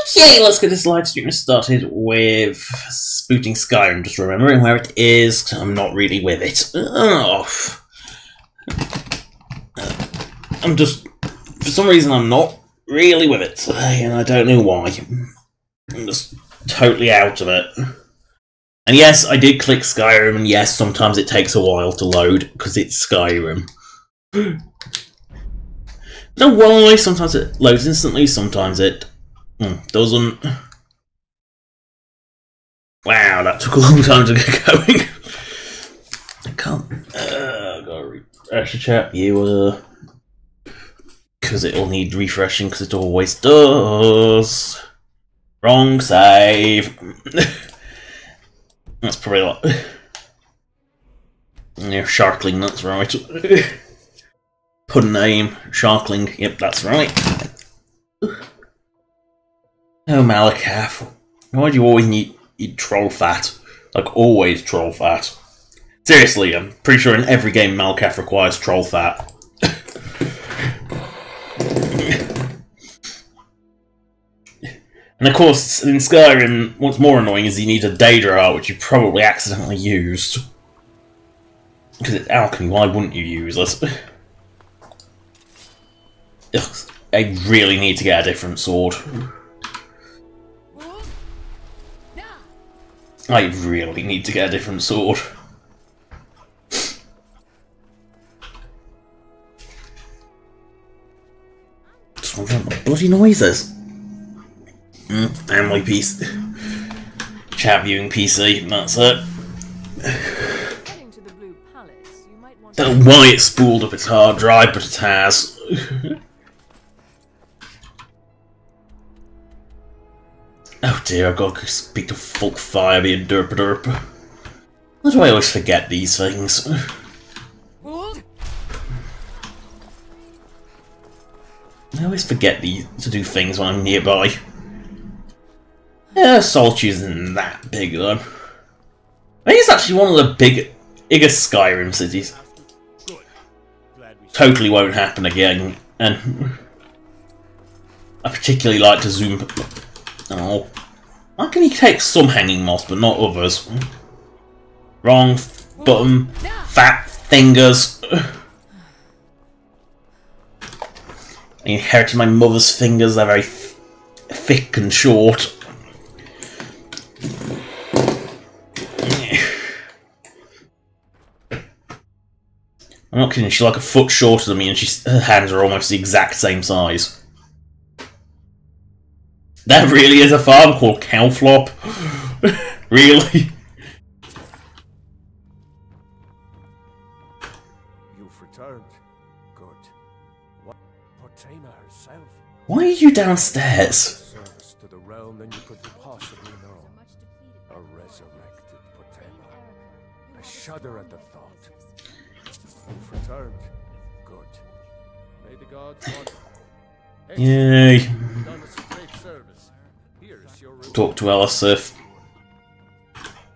Okay, let's get this live stream started with spooting Skyrim. Just remembering where it is, 'cause I'm not really with it. I'm just, for some reason, I'm not really with it today, and I don't know why. I'm just totally out of it. And yes, I did click Skyrim, and yes, sometimes it takes a while to load, because it's Skyrim. I don't know why, sometimes it loads instantly, sometimes it doesn't. Wow, that took a long time to get going. I can't. Gotta refresh the chat viewer. Because it'll need refreshing, because it always does. Wrong save. That's probably a lot. Yeah, Sharkling, that's right. Put a name, Sharkling, yep, that's right. Oh, Malakath. Why do you always need troll fat? Like, always troll fat. Seriously, I'm pretty sure in every game Malakath requires troll fat. And of course, in Skyrim, what's more annoying is you need a DeviantART, which you probably accidentally used. Because it's alchemy, why wouldn't you use it? Ugh, I really need to get a different sword. I really need to get a different sword. Just wondering what the bloody noises. Family piece. Chat viewing PC, that's it. Don't know why it spooled up its hard drive, but it has. Oh dear, I've got to speak to Folk Fireby and Derp Derp. Why do I always forget these things? I always forget to do things when I'm nearby. Yeah, Solitude isn't that big though. I think it's actually one of the biggest Skyrim cities. Totally won't happen again, and I particularly like to zoom. Oh, why can you take some hanging moss but not others? Wrong button, fat fingers. I inherited my mother's fingers, they're very thick and short. I'm not kidding, she's like a foot shorter than me and her hands are almost the exact same size. That really is a farm called Cowflop? Really? You've returned. Good. Portena herself. Why are you downstairs? Service to the realm than you could possibly know. A resurrected Portena. I shudder at the thought. You've returned. Good. May the gods want. Yay. Done us a great service. Here's your reward. Talk to Elisif.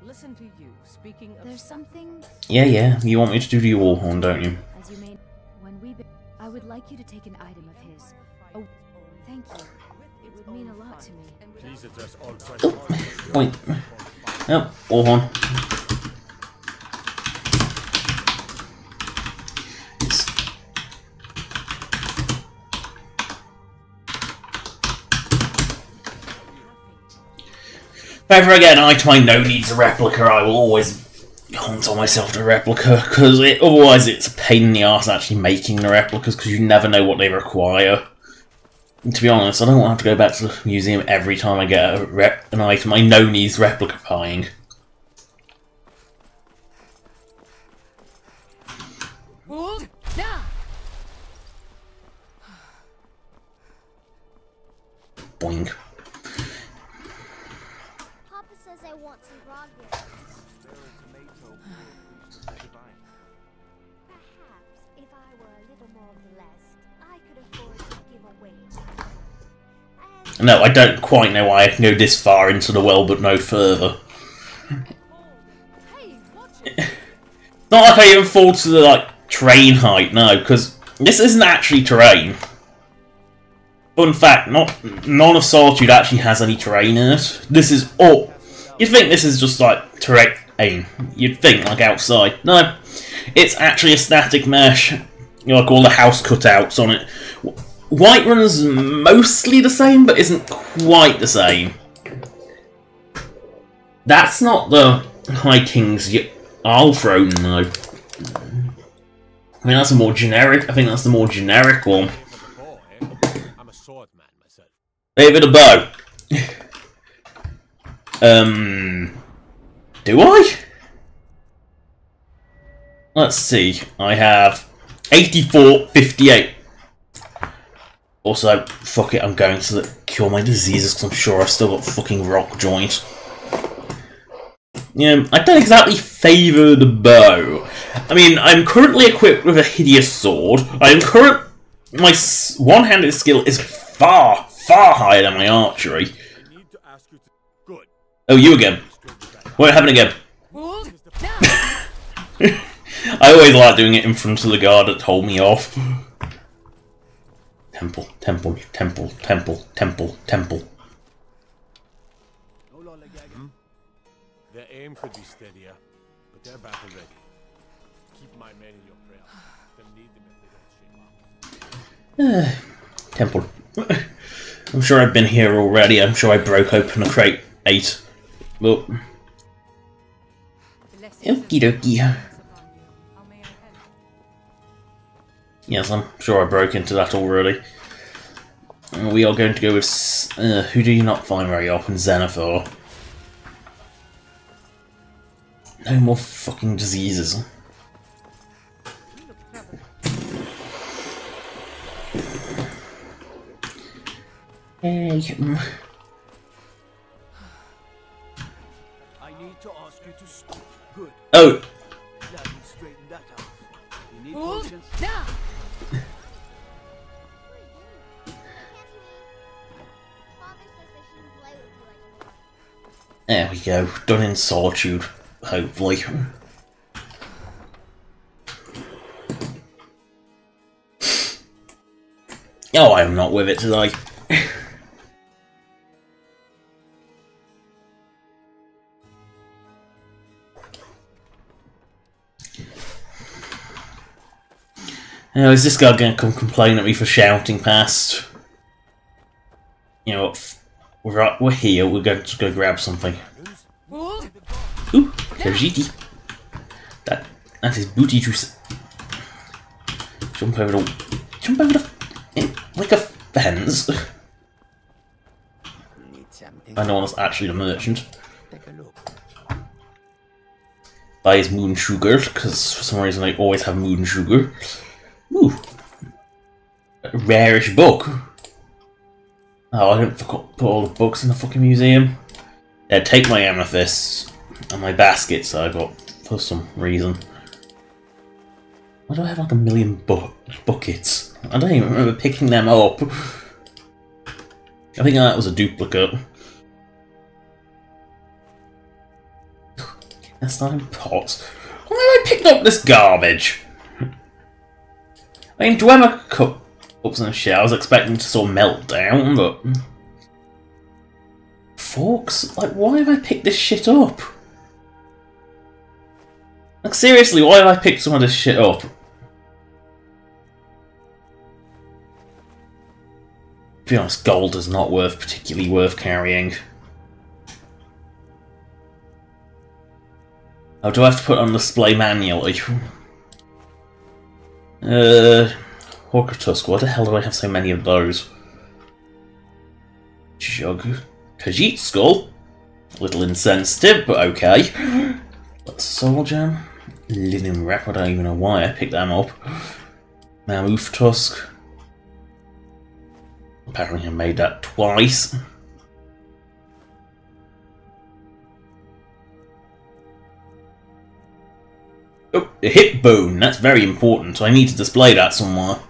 Listen to you speaking of. There's something. Yeah. You want me to do the war horn, don't you? As you may, I would like you to take an item of his. Oh, thank you. It would mean a lot to me. Please address all Oh, wait. Yep, war horn. If ever I get an item I know needs a replica, I will always hunt on myself a replica, because otherwise it's a pain in the arse actually making the replicas, because you never know what they require. And to be honest, I don't want to have to go back to the museum every time I get an item I know needs replicifying. Boing. No, I don't quite know why I can go this far into the well, but no further. Not like I even fall to the, terrain height, no, because this isn't actually terrain. Fun fact, none of Solitude actually has any terrain in it. This is all... You'd think this is just like terrain. You'd think like outside. No, it's actually a static mesh. You know, like all the house cutouts on it. Whiterun's mostly the same, but isn't quite the same. That's not the High King's Isle throne, though. I mean, that's a more generic. I think that's the more generic one. I'm a swordman myself. David a bow. Do I? Let's see. I have 84.58. Also, fuck it, I'm going to cure my diseases because I'm sure I've still got fucking rock joint. Yeah, I don't exactly favour the bow. I mean, I'm currently equipped with a hideous sword. My one-handed skill is far, far higher than my archery. Oh, you again. What happened again? I always like doing it in front of the guard that told me off. Temple, temple, temple, temple, temple, temple. Their aim could be steadier, but they're battle ready. Keep my men in your prayer. They'll need them if they don't shape up. Temple. I'm sure I've been here already. I'm sure I broke open a crate 8. But... Okie dokie. Yes, I'm sure I broke into that already. We are going to go with... who do you not find very often? Xenophor. No more fucking diseases. Hey. I need to ask you to stop. Good. Oh. Let me straighten that out. You need patience. There we go. Done in Solitude, hopefully. Oh, I am not with it today. Now, is this guy going to come complain at me for shouting past? You know what? We're here. We're going to go grab something. Ooh, Kajiti. That is booty juice. Jump over the like a fence. I know one's actually the merchant. Buy his moon sugar, because for some reason I always have moon sugar. Ooh. A rarish book. Oh, I didn't put all the books in the fucking museum. Yeah, take my amethysts and my baskets I got for some reason. Why do I have like a million buckets? I don't even remember picking them up. I think that was a duplicate. That's not in pots. Why have I picked up this garbage? I mean, Dwemer cups and shit, I was expecting to sort of melt down, but... Forks? Like, why have I picked this shit up? Like, seriously, why have I picked some of this shit up? To be honest, gold is not particularly worth carrying. Oh, do I have to put on display manually? Hawker Tusk, what the hell do I have so many of those? Jug. Khajiit Skull. A little insensitive, but okay. That's Soul Gem. Linen Wrap, I don't even know why I picked them up. Mammoth Tusk. Apparently I made that twice. Oh, a hip bone. That's very important. I need to display that somewhere.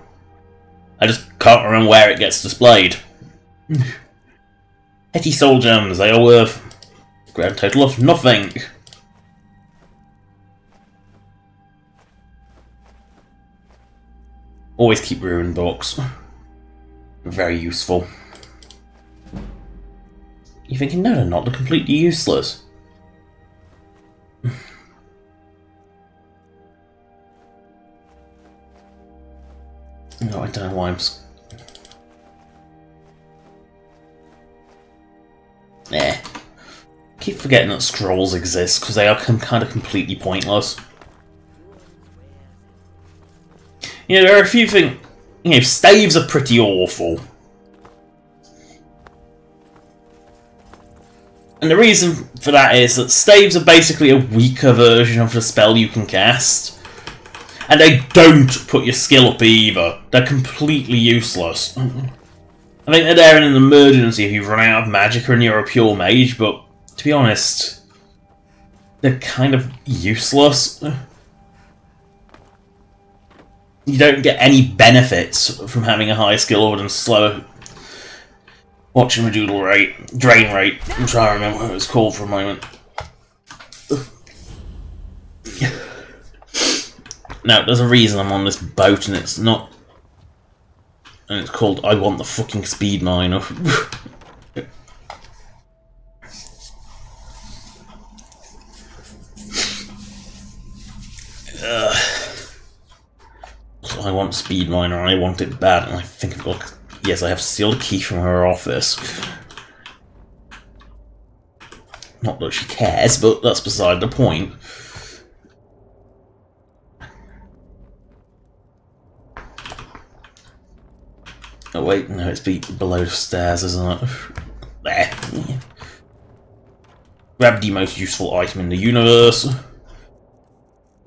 I just can't remember where it gets displayed. Petty soul gems. They are worth a grand total of nothing. Always keep ruined books. Very useful. You're thinking, no, they're not. They're completely useless. No, I don't know why I'm... Keep forgetting that scrolls exist, because they are kind of completely pointless. You know, there are a few things... You know, staves are pretty awful. And the reason for that is that staves are basically a weaker version of the spell you can cast. And they don't put your skill up either. They're completely useless. I think they're there in an emergency if you run out of magicka and you're a pure mage, but to be honest, they're kind of useless. You don't get any benefits from having a high skill other than slower watching the doodle rate, drain rate. I'm trying to remember what it was called for a moment. Now, there's a reason I'm on this boat, and it's not... And it's called I Want the Fucking Speed Miner. I want Speed Miner, and I want it bad, and I think I've got... Yes, I have steal the key from her office. Not that she cares, but that's beside the point. Oh wait, no, it's below the stairs, isn't it? There. Yeah. Grab the most useful item in the universe.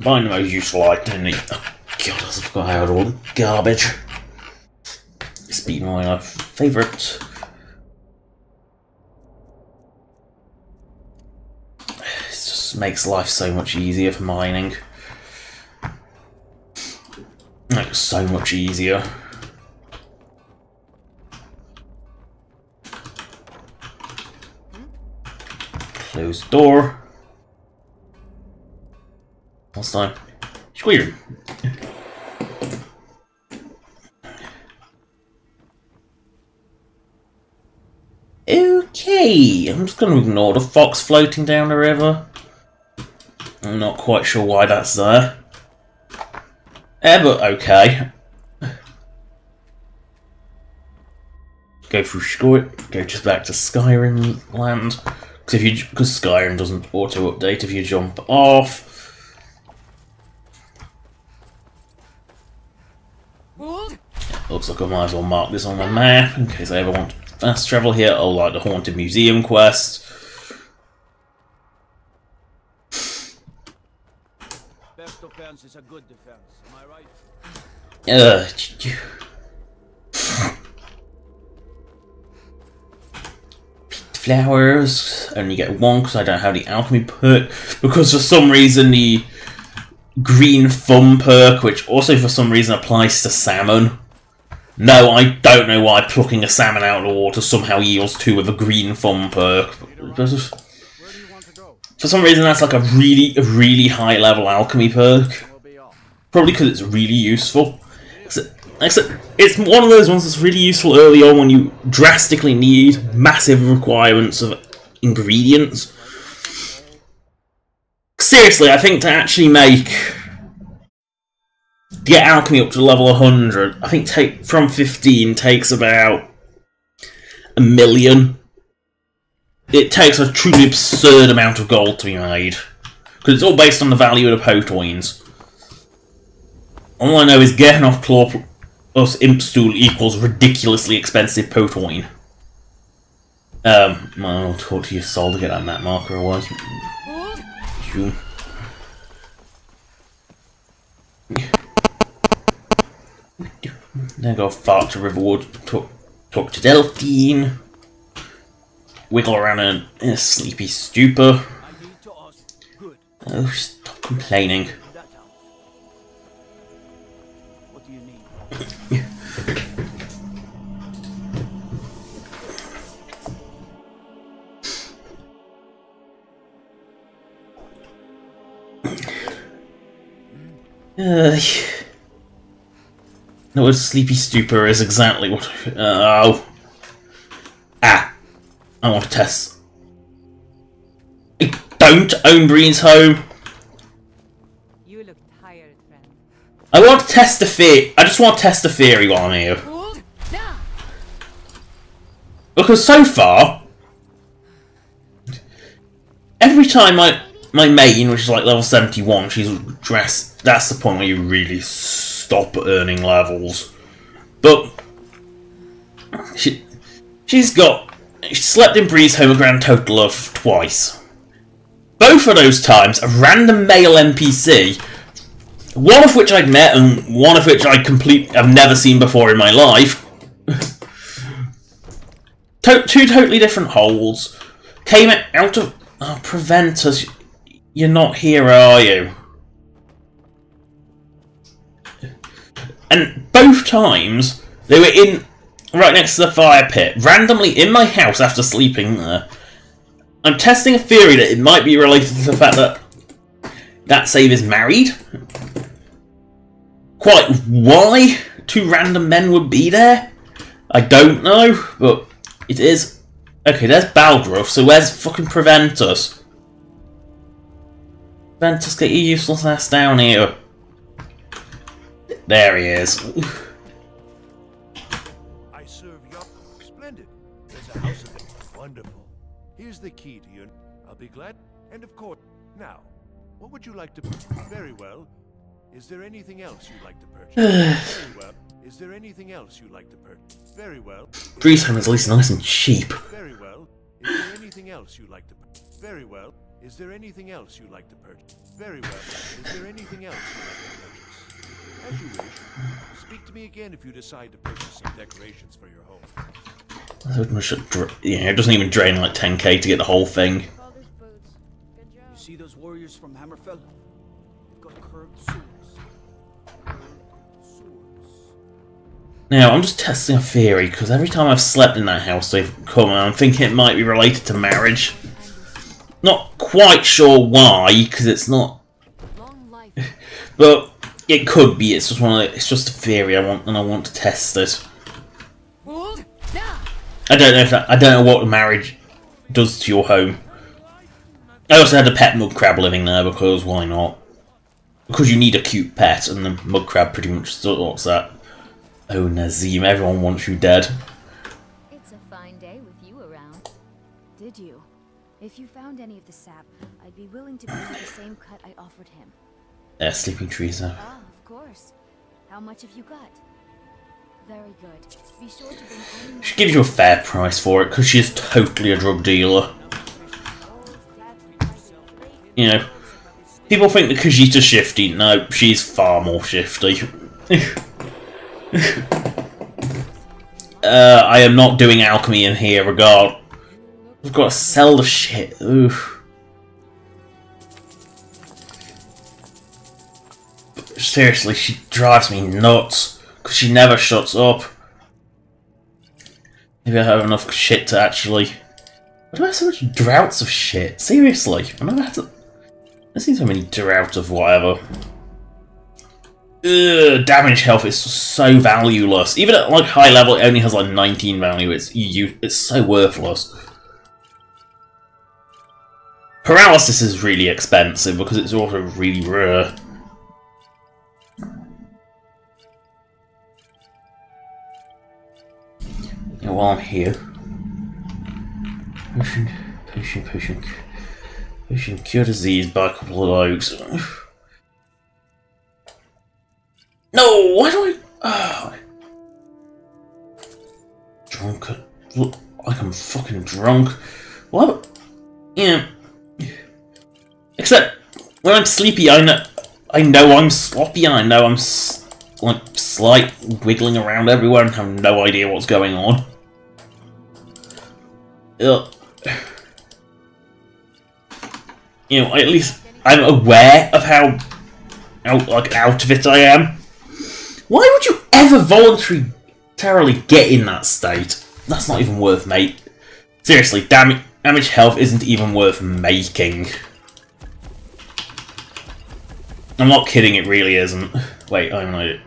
Find the most useful item in the... Oh god, I forgot how to order garbage. Speed Miner, favourite. It just makes life so much easier for mining. Like, so much easier. Close the door. Last time. Skyrim. Okay, I'm just going to ignore the fox floating down the river. I'm not quite sure why that's there. But okay. Go through Skyrim, go just back to Skyrim land. Because Skyrim doesn't auto-update if you jump off. Looks like I might as well mark this on the map in case I ever want to fast travel here. Oh, like the Haunted Museum quest. Best defense is a good defense, am I right? Flowers, only get one because I don't have the alchemy perk, because for some reason the green thumb perk, which also for some reason applies to salmon. No, I don't know why plucking a salmon out of the water somehow yields 2 with a green thumb perk. For some reason that's like a really high level alchemy perk. Probably because it's really useful. Except it's one of those ones that's really useful early on when you drastically need massive requirements of ingredients. Seriously, I think to actually get alchemy up to level 100, I think from 15 takes about 1 million. It takes a truly absurd amount of gold to be made. Because it's all based on the value of the potoins. All I know is getting off claw plus Impstool equals ridiculously expensive potoin. I'll talk to your soul to get that map marker away. Sure. Then go far to Riverwood, talk to Delphine, wiggle around in a sleepy stupor. Oh, stop complaining. What do you need? No, a sleepy stupor is exactly what. Oh. Ah. I want to test. I don't own Breen's home. You look tired, friend. I want to test the theory. I just want to test the theory while I'm here. Because so far, every time my main, which is like level 71, she's dressed. That's the point where you really stop earning levels. But she slept in Bree's home a grand total of twice. Both of those times, a random male NPC, one of which I'd met and one of which I've never seen before in my life. Two totally different holes came out of. Oh, prevent us! You're not here, are you? And both times they were in right next to the fire pit, randomly in my house after sleeping there. I'm testing a theory that it might be related to the fact that that save is married. Quite why two random men would be there, I don't know, but it is. Okay, there's Baldruff, so where's fucking Preventus? Preventus, get your useless ass down here. There he is. I serve your splendid. There's a house of it. Wonderful. Here's the key to your. I'll be glad. And of course, now, what would you like to? Very well. Is there anything else you'd like to purchase? Very well. Is there anything else you'd like to purchase? Very well. Breeze home is at least nice and cheap. Very well. Is there anything else you'd like to purchase? Very well. Is there anything else you'd like to purchase? Very well. Is there anything else you'd like to purchase? As you wish. Speak to me again if you decide to purchase some decorations for your home. Yeah, it doesn't even drain like 10k to get the whole thing. You see those warriors from Hammerfell? They've got curved swords. Now, I'm just testing a theory, because every time I've slept in that house they've come and I'm thinking it might be related to marriage. Not quite sure why, because it's not. But it could be. It's just it's just a theory I want to test it. I don't know I don't know what marriage does to your home. I also had a pet mud crab living there because why not? Because you need a cute pet, and the mud crab pretty much sorts that. Oh, Nazim, everyone wants you dead. It's a fine day with you around. Did you? If you found any of the sap, I'd be willing to bring you the same cut I offered him. Sleeping trees though. Ah, of course. How much have you got? Very good. Be sure to bring any more. She gives you a fair price for it, because she is totally a drug dealer. You know, people think that Khajiita's shifty. No, she's far more shifty. I am not doing alchemy in here, regard. I've got to sell the shit. Oof. Seriously, she drives me nuts. Because she never shuts up. Maybe I have enough shit to actually. Why do I have so much droughts of shit? Seriously, I never had to. I've seen so many droughts of whatever. Ugh, damage health is so valueless. Even at like high level, it only has like 19 value. It's so worthless. Paralysis is really expensive because it's also really rare. Now, while I'm here, potion, cure disease by a couple of oaks. No, why do I? Drunk. Look like I'm fucking drunk. What? Yeah. Except when I'm sleepy, I know I'm sloppy, and I know I'm like slight wiggling around everywhere and have no idea what's going on. Ugh. You know, at least I'm aware of how out of it I am. Why would you ever voluntarily get in that state? That's not even worth mate. Seriously, damage health isn't even worth making. I'm not kidding, it really isn't. Wait, I'm not.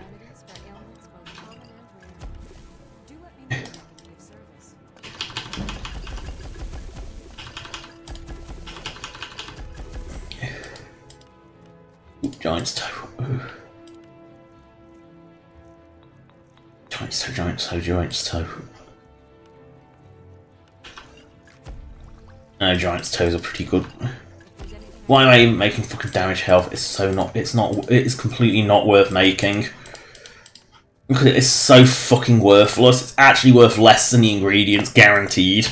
Giant's toe. Giant's toe, giant's toe, giant's toe. No, giant's toes are pretty good. Why am I even making fucking damage health? It's completely not worth making. Because it is so fucking worthless. It's actually worth less than the ingredients, guaranteed.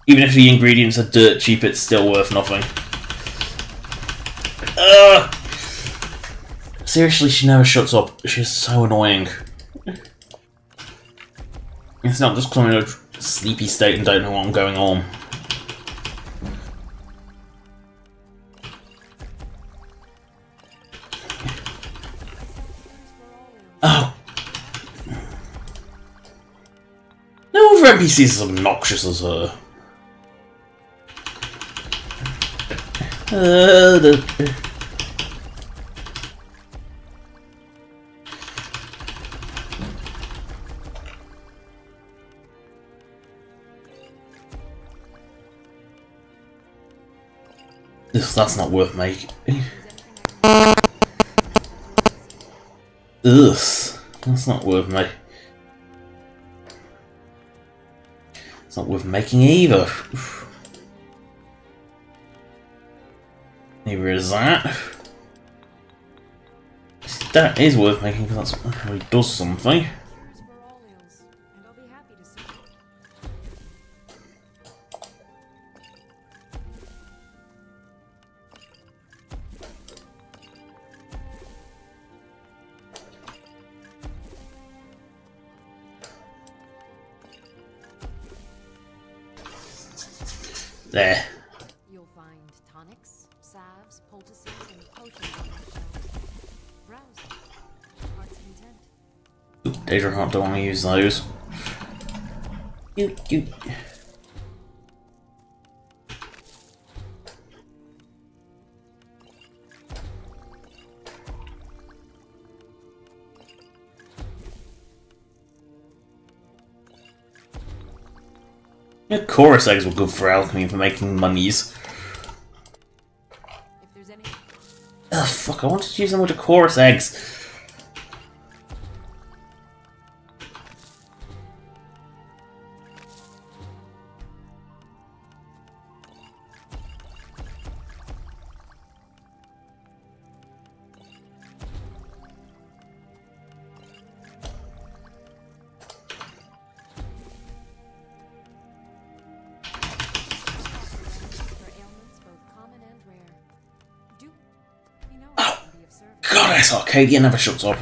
Even if the ingredients are dirt cheap, it's still worth nothing. Seriously, she never shuts up. She's so annoying. It's not just coming in a sleepy state and don't know what I'm going on. Oh. No other NPCs as obnoxious as her. That's not worth making. Ugh, that's not worth making. It's not worth making either. Neither is that. That is worth making because that's how he does something. There. You'll find tonics, salves, poultices, and potions on the shelves. Browse. Heart's content. DeviantART don't want to use those. Yeah, chorus eggs were good for alchemy, for making monies. If there's any... Ugh, fuck, I wanted to use them with the chorus eggs. Goddess, Arcadia never shuts up.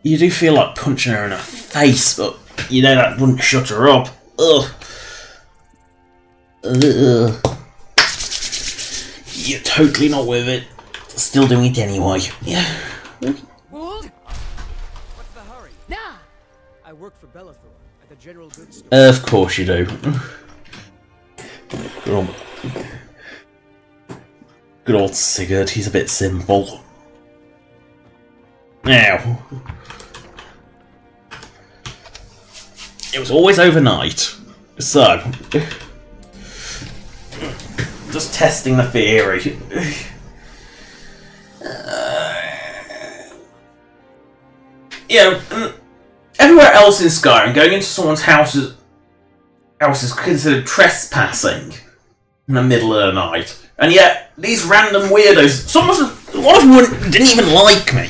You do feel like punching her in the face, but you know that wouldn't shut her up. Ugh. Ugh. You're totally not with it. Still doing it anyway. Yeah. What's the hurry? Nah. I work for Bellathor at the General Goods Store. Of course you do. Good old Sigurd, he's a bit simple. Now, it was always overnight, so just testing the theory. Everywhere else in Skyrim, going into someone's house is considered trespassing in the middle of the night, and yet these random weirdos, one of them didn't even like me.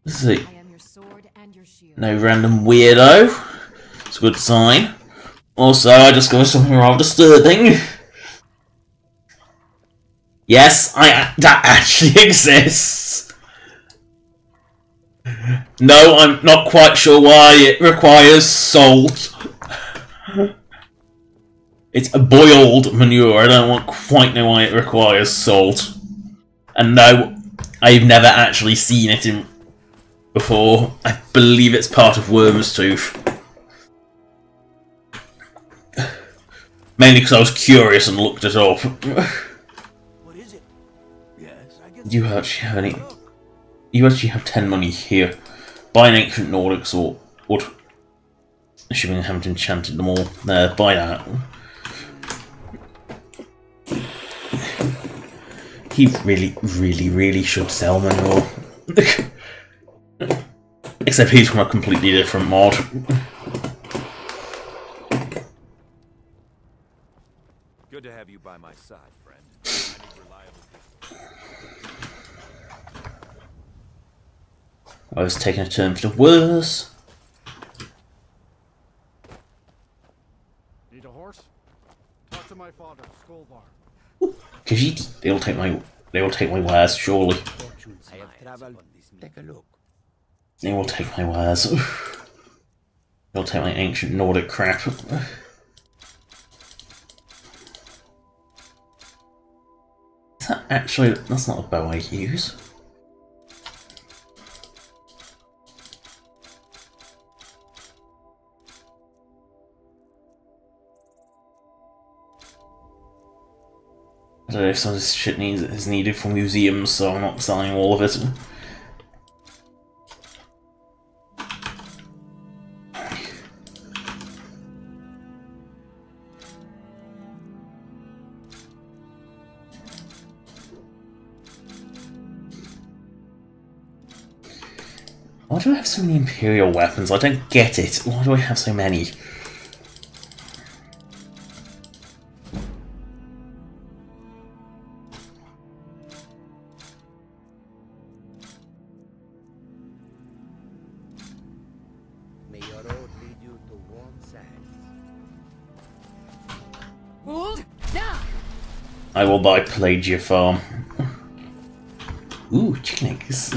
Let's see. No random weirdo. It's a good sign. Also, I discovered something rather disturbing. Yes, that actually exists. No, I'm not quite sure why it requires salt. It's a boiled manure. I don't quite know why it requires salt. And no, I've never actually seen it before. I believe it's part of Worm's Tooth. Mainly because I was curious and looked it up. What is it? Yes, I guess You actually have any? You actually have 10 money here. Buy an ancient Nordic sword. Assuming I haven't enchanted them all. There, buy that. He really should sell manure. Except he's from a completely different mod. Good to have you by my side, friend. I need reliable people. I was taking a turn for the worse. Need a horse? Talk to my father, Skolvar. Cause they will take my wares, surely. I have traveled. Take a look. They will take my wares. They'll take my ancient Nordic crap. Is that actually... that's not a bow I use. I don't know if some of this shit is needed for museums, so I'm not selling all of it. Why do I have so many Imperial weapons? I don't get it. Why do I have so many? May your road lead you to warm sands. Hold! Now! I will buy Pelagia Farm. Ooh, chicken eggs.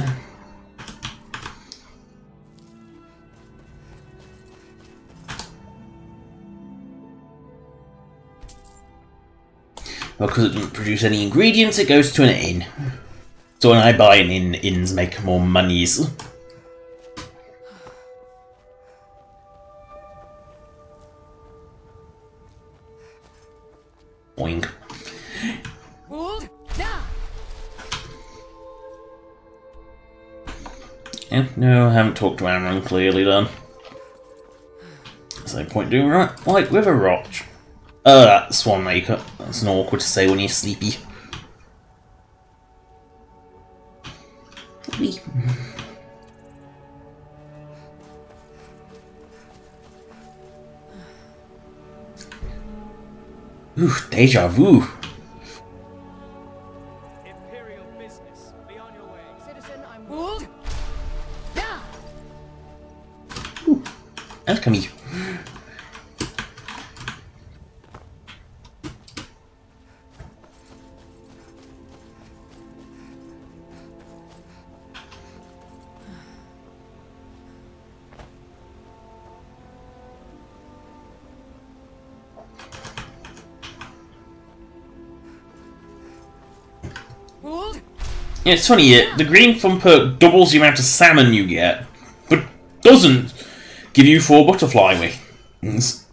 Well, because it doesn't produce any ingredients, it goes to an inn. So when I buy an inn, inns make more monies. Boing. Hold! Now! Yeah, no, I haven't talked to Amron clearly then. There's no point doing right. Like with a roach. That swan maker. That's an awkward to say when you're sleepy. Whee. Ooh, deja vu. Imperial business. Be on your way. Citizen, I'm hold! Now! Ooh, alchemy. Hold! Yeah, it's funny, the green thumb perk doubles the amount of salmon you get, but doesn't give you 4 butterfly wings.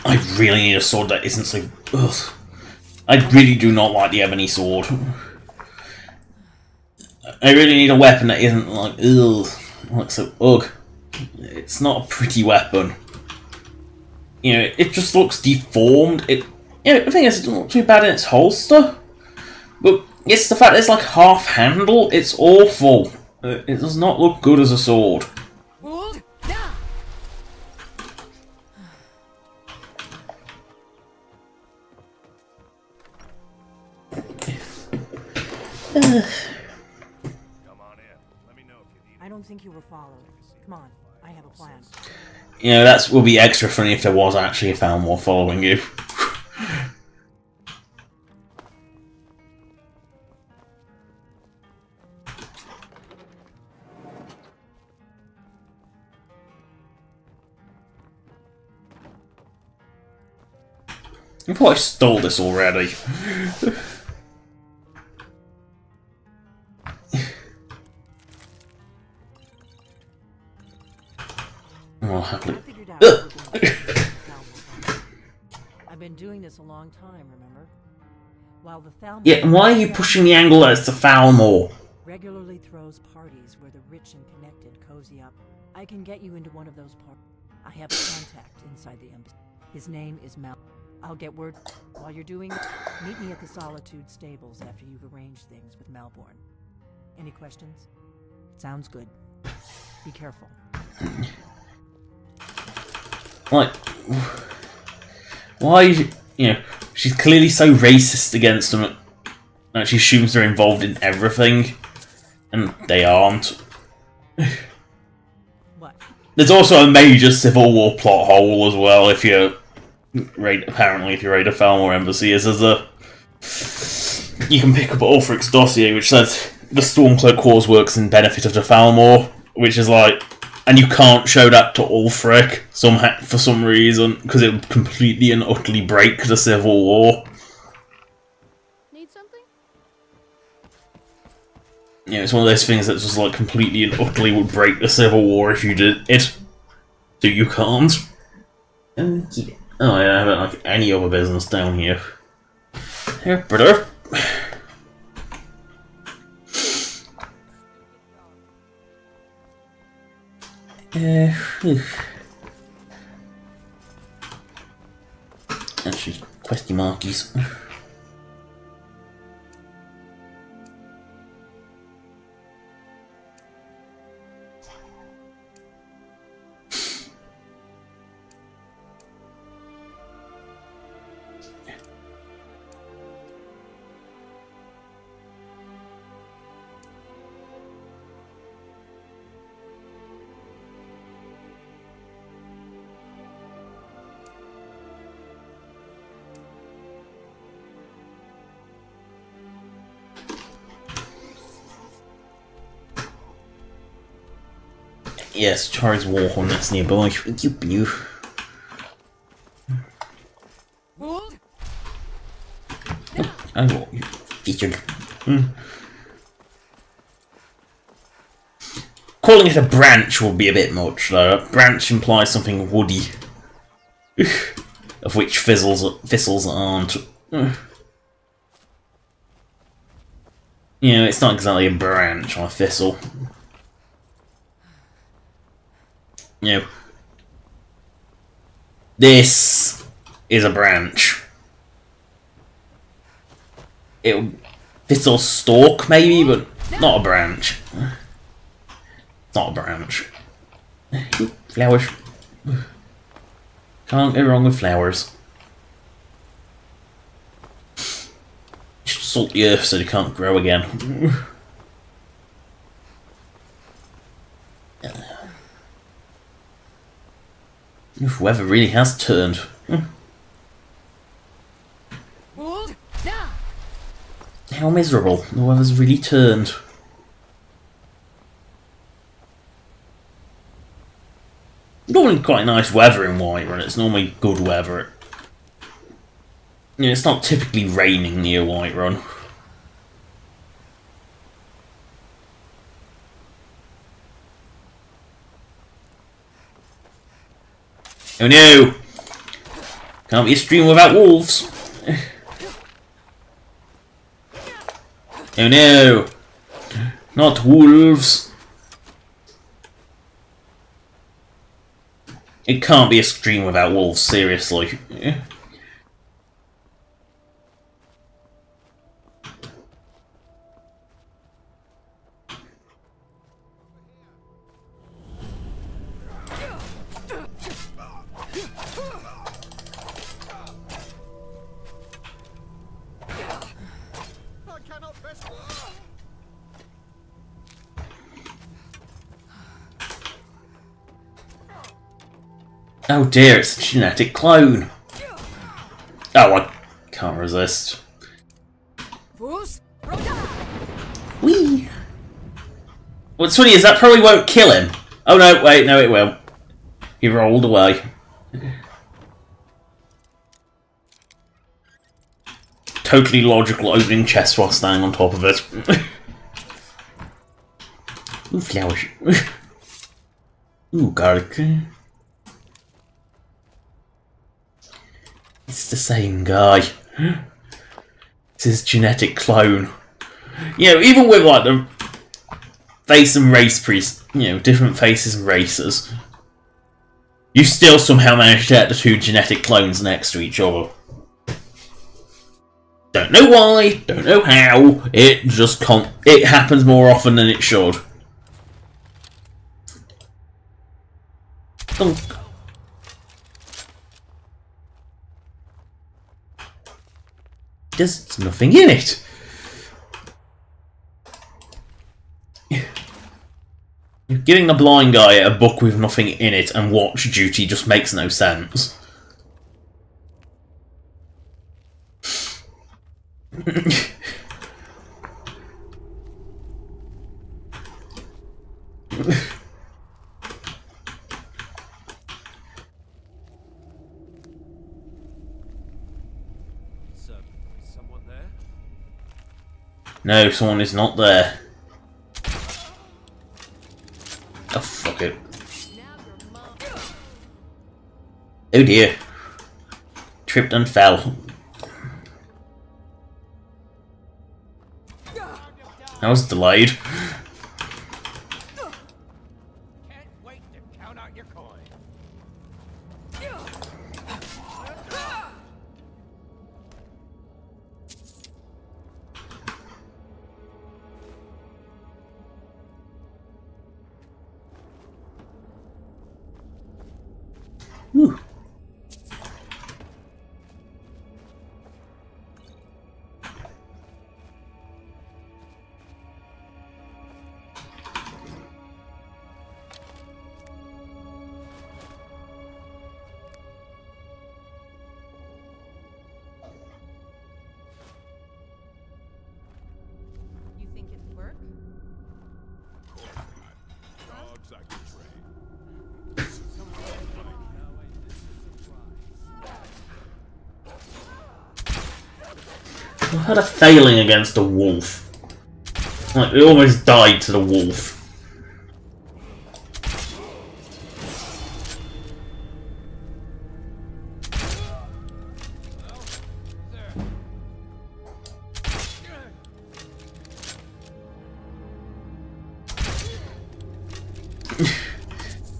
I really need a sword that isn't so... ugh. I really do not like the ebony sword. I really need a weapon that isn't like, ugh, like so, ugh. It's not a pretty weapon. You know, it just looks deformed. The thing is, it doesn't look too bad in its holster. But it's the fact that it's like half handle, it's awful. It does not look good as a sword. Hold! Now! Come on in. Let me know if you need. I don't think you were followed. Come on, I have a plan. You know, that would be extra funny if there was actually a Falmor following you. I thought I stole this already. Oh, happily. I figured out. I been doing this a long time, remember? While the Thalmor... Yeah, why are you pushing the angle that it's to Thalmor? Regularly throws parties where the rich and connected cozy up. I can get you into one of those parties. I have a contact inside the embassy. His name is Mal. I'll get word. While you're doing it, meet me at the Solitude Stables after you've arranged things with Malborn. Any questions? Sounds good. Be careful. Like, why, you know, she's clearly so racist against them that she assumes they're involved in everything, and they aren't. What? There's also a major Civil War plot hole as well if you're apparently if you raid a Thalmor embassy. Is there's a you can pick up Ulfric's dossier which says the Stormcloak Wars works in benefit of the Thalmor, which is like, and you can't show that to Ulfric for some reason because it would completely and utterly break the Civil War. Need something? You know, it's one of those things that just like completely and utterly would break the Civil War if you did it. So you can't. Oh yeah, I haven't like any other business down here. Here, brother. Actually, questy markies. Yes, Charlie's Warhorn that's nearby. You. Hold! Oh, you featured. Calling it a branch would be a bit much, though. A branch implies something woody, of which thistles aren't. You know, it's not exactly a branch on a thistle. You know, this is a branch. Thistle stalk, maybe, but not a branch. It's not a branch. Flowers. Can't go wrong with flowers. Just salt the earth so they can't grow again. Weather really has turned. How miserable. The weather's really turned. Normally quite nice weather in Whiterun. It's normally good weather. You know, it's not typically raining near Whiterun. Oh no! Can't be a stream without wolves! Oh no! Not wolves! It can't be a stream without wolves, seriously. Oh dear, it's a genetic clone. Oh, I can't resist. Whee! What's funny is that probably won't kill him. Oh no, wait, no it will. He rolled away. Totally logical opening chest while standing on top of it. Ooh, flowers. Ooh, garlic. It's the same guy. It's his genetic clone. You know, even with like the face and race priest, you know, different faces and races, you still somehow manage to get the two genetic clones next to each other. Don't know why, don't know how, it just it happens more often than it should. Thunk. There's nothing in it. Giving the blind guy a book with nothing in it and watch duty just makes no sense. Someone there? No, someone is not there. Oh, fuck it. Oh dear. Tripped and fell. That was delayed. Can't wait to count out your coin. Whew. You think it'd work? Dogs I can train. I had a failing against a wolf. Like, we almost died to the wolf.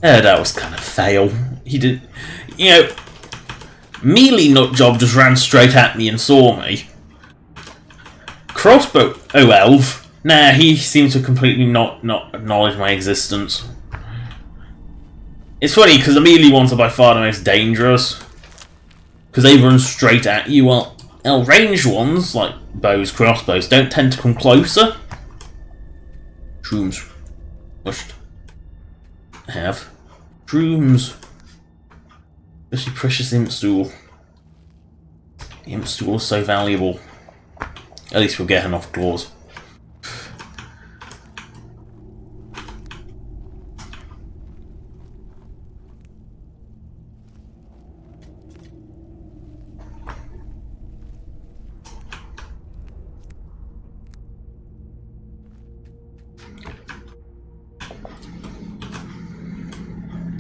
Yeah, that was kind of fail. He did, you know, melee nutjob just ran straight at me and saw me. Crossbow, oh elf. Nah, he seemed to completely not acknowledge my existence. It's funny because the melee ones are by far the most dangerous, because they run straight at you. While ranged ones like bows, crossbows don't tend to come closer. Shrooms, pushed. Have shrooms. Especially precious imp stool. The imp stool is so valuable. At least we'll get enough claws.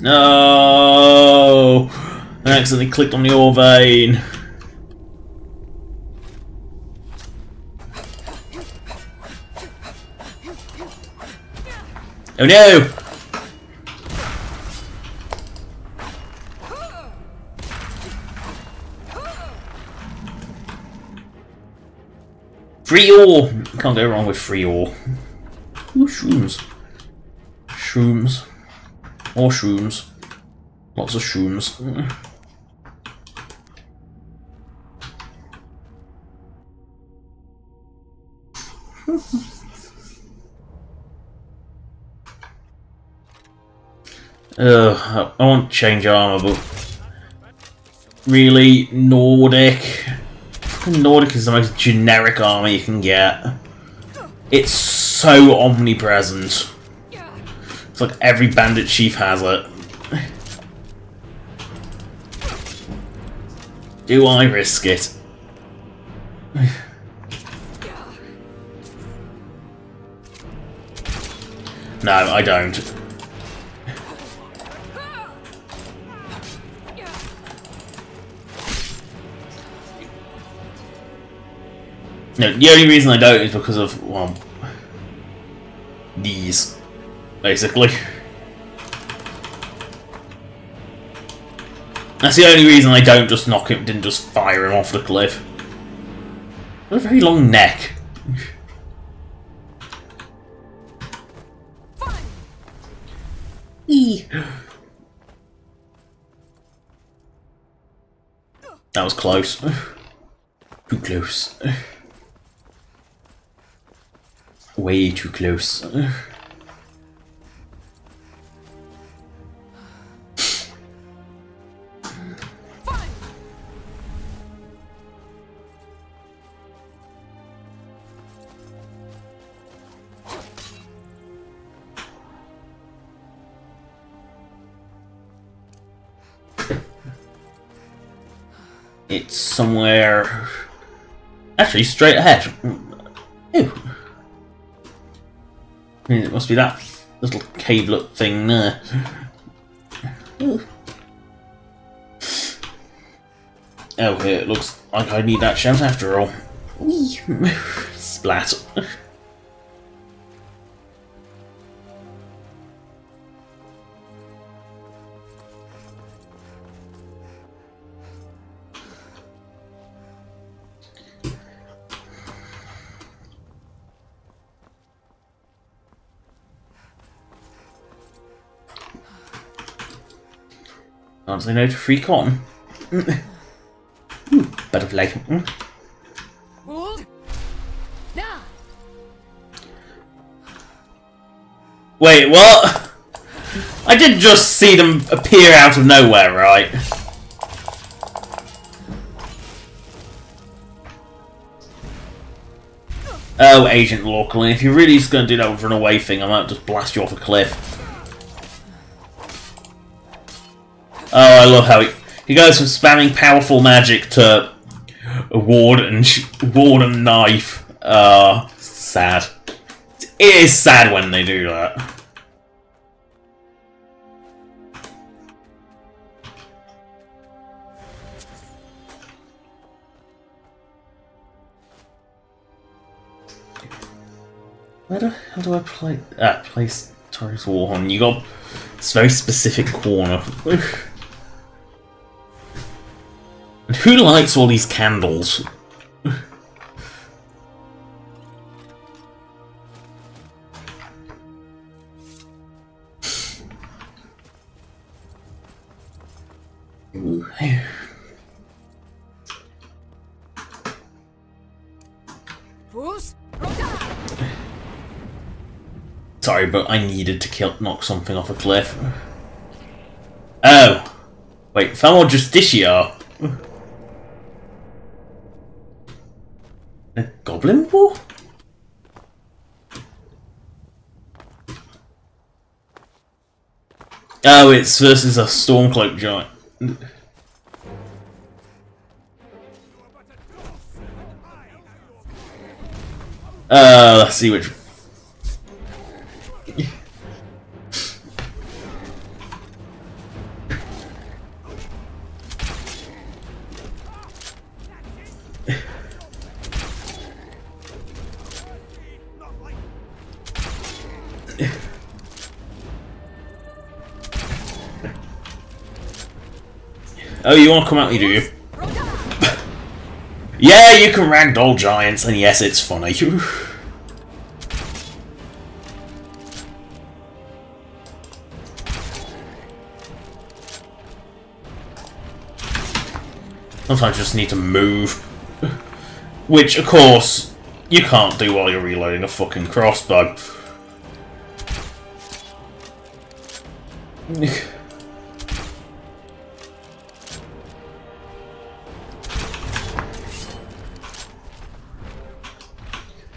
No! I accidentally clicked on the ore vein. Oh no! Free ore! Can't go wrong with free ore. Ooh, shrooms. Shrooms. More shrooms. Lots of shrooms. I want to change armor, but really, Nordic. Nordic is the most generic armor you can get. It's so omnipresent. It's like every bandit chief has it. Do I risk it? No, I don't. No, the only reason I don't is because of, well, these, basically. That's the only reason I don't just knock him, didn't just fire him off the cliff. What a very long neck. That was close. Too close. Way too close. It's somewhere... Actually, straight ahead. Ew. I mean, it must be that little cavelet thing there. Ooh. Oh, it looks like I need that shout after all. Whee! Splat. Can't say no to free cotton. Butterfly. Wait, what? I did just see them appear out of nowhere, right? Oh, Agent Lockley, if you're really just going to do that runaway thing, I might just blast you off a cliff. Oh, I love how he goes from spamming powerful magic to a ward and knife. Sad. It is sad when they do that. Where the hell do I place Taurus Warhorn? You got this very specific corner. And who likes all these candles? Sorry, but I needed to knock something off a cliff. Oh! Wait, Famor Justicia? A goblin war? Oh, it's versus a Stormcloak giant. Let's see which... Oh, you want to come at me, do you? Yeah, you can ragdoll giants, and yes, it's funny. Sometimes you just need to move. Which, of course, you can't do while you're reloading a fucking crossbow.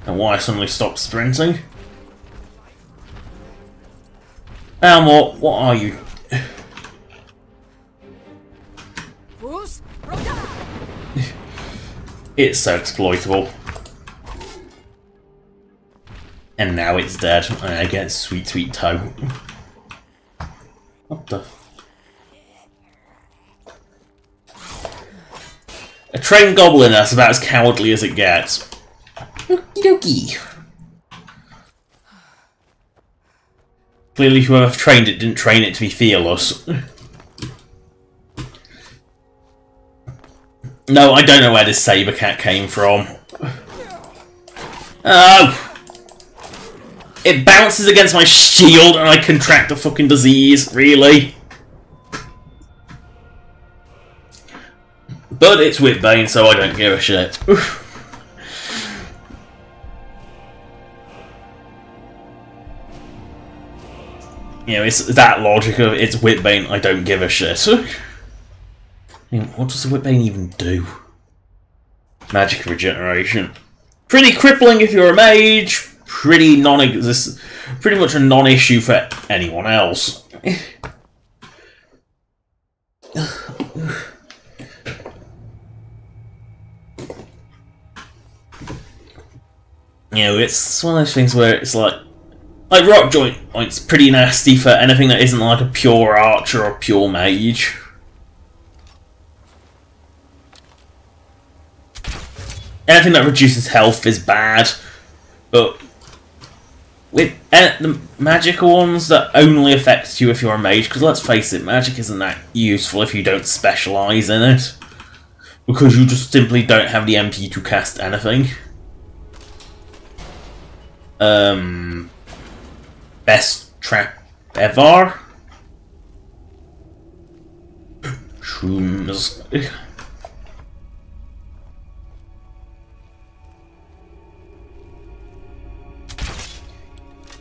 And why I suddenly stopped sprinting? Elmore, what are you? It's so exploitable. And now it's dead, and I get sweet, sweet toe. What the? A trained goblin, that's about as cowardly as it gets. Okie dokie. Clearly whoever trained it didn't train it to be fearless. No, I don't know where this saber cat came from. Oh! It bounces against my shield and I contract a fucking disease, really? But it's Whitbane, so I don't give a shit. You know, it's that logic of it's Whitbane, I don't give a shit. I mean, what does the Whitbane even do? Magic regeneration. Pretty crippling if you're a mage, pretty non-existent, pretty much a non-issue for anyone else. You know, it's one of those things where it's like rock joint's pretty nasty for anything that isn't like a pure archer or pure mage. Anything that reduces health is bad, but with the magical ones that only affect you if you're a mage, because let's face it, magic isn't that useful if you don't specialise in it, because you just simply don't have the MP to cast anything. Best trap ever. Shrooms.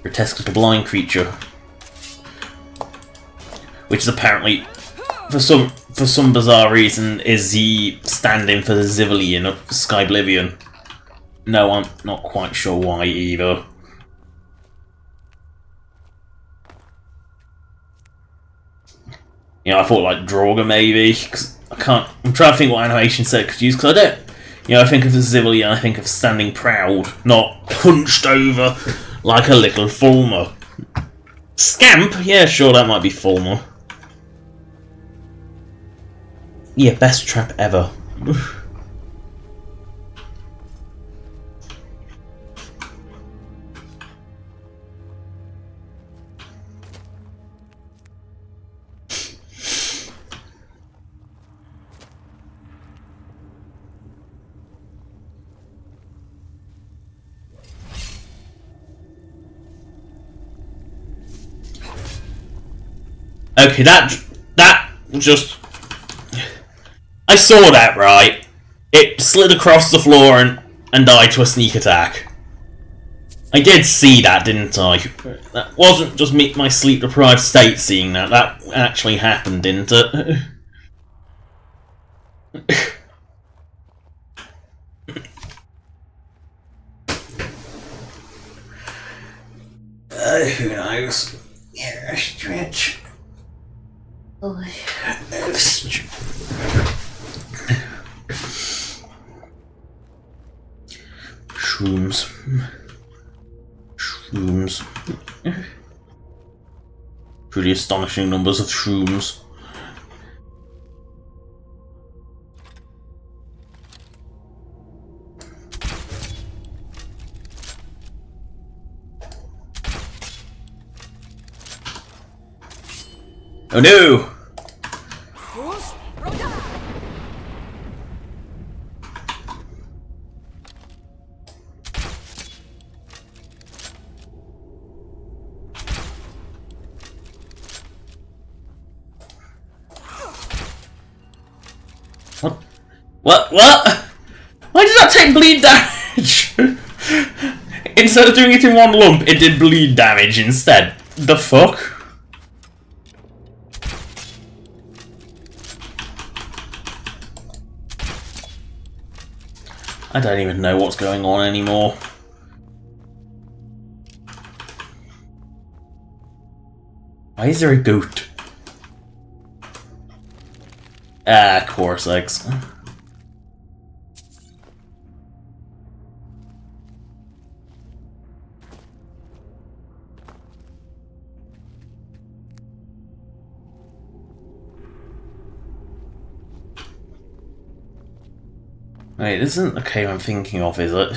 Grotesque little blind creature, which is apparently, for some bizarre reason, is the stand-in for the Zivilian of Skyblivion. No, I'm not quite sure why either. You know, I thought like Draugr maybe, because I can't. I'm trying to think what animation set could use, because I don't. You know, I think of the Zivilian, I think of standing proud, not hunched over like a little Fulmer. Scamp? Yeah, sure, that might be Fulmer. Yeah, best trap ever. Okay, that just... I saw that, right? It slid across the floor and died to a sneak attack. I did see that, didn't I? That wasn't just my sleep-deprived state seeing that. That actually happened, didn't it? Who knows? Yeah, stretch. Shrooms. Shrooms. Pretty astonishing numbers of shrooms. Oh no! What? Why did that take bleed damage? Instead of doing it in one lump, it did bleed damage instead. The fuck? I don't even know what's going on anymore. Why is there a goat? Ah, Corsex. Wait, this isn't the cave I'm thinking of, is it?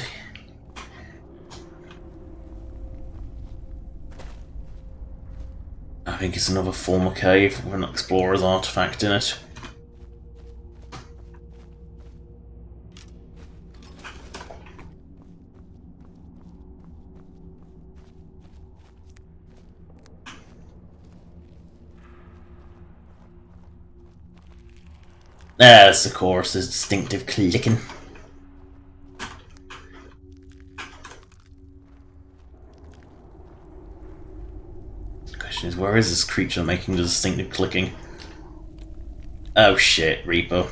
I think it's another former cave with an explorer's artifact in it. Yes, of course, there's distinctive clicking. The question is, where is this creature making the distinctive clicking? Oh shit, Reaper.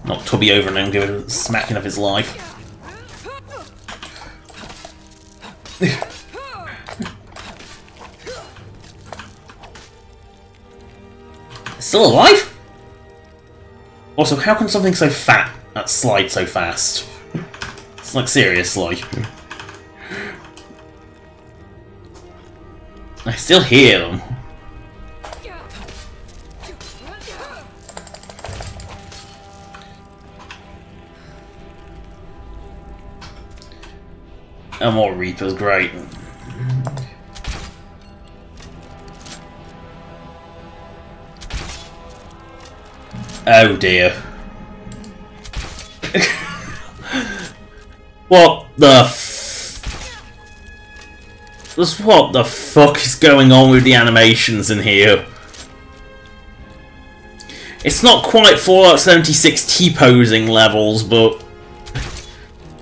Knock Tubby over and then give it a smacking of his life. Still alive? Also, how can something so fat that slide so fast? It's like, seriously. I still hear them. And more Reapers, great. Oh dear. What the what the fuck is going on with the animations in here? It's not quite Fallout 76 T-posing levels, but...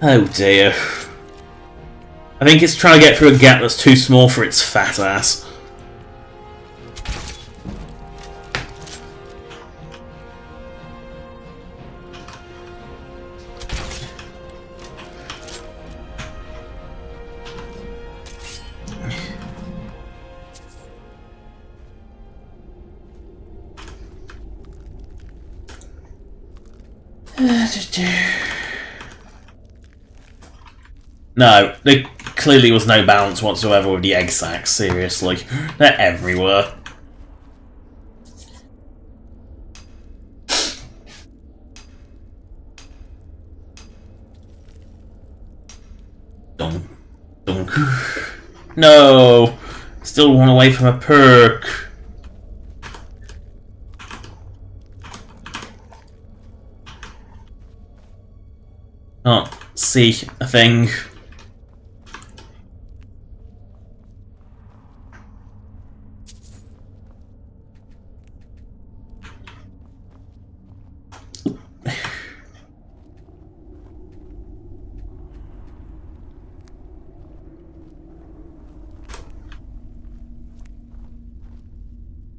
Oh dear. I think it's trying to get through a gap that's too small for its fat ass. No, there clearly was no balance whatsoever with the egg sacs, seriously. They're everywhere. Dunk. Dunk. No! Still one away from a perk. Can't see a thing.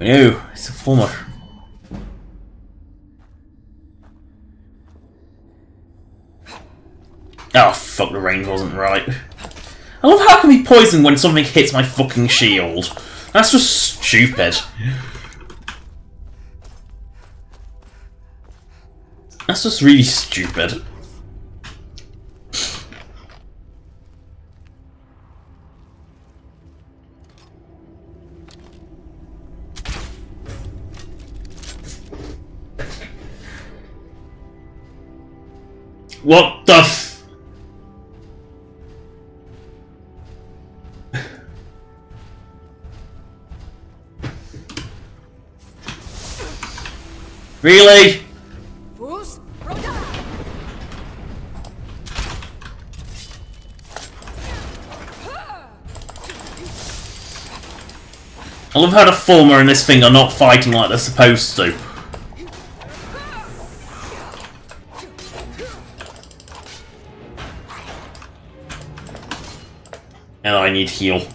No, it's a former. Oh fuck, the range wasn't right. I love how I can be poisoned when something hits my fucking shield. That's just stupid. That's just really stupid. What the f- Really? I love how the former and this thing are not fighting like they're supposed to. And I need heal.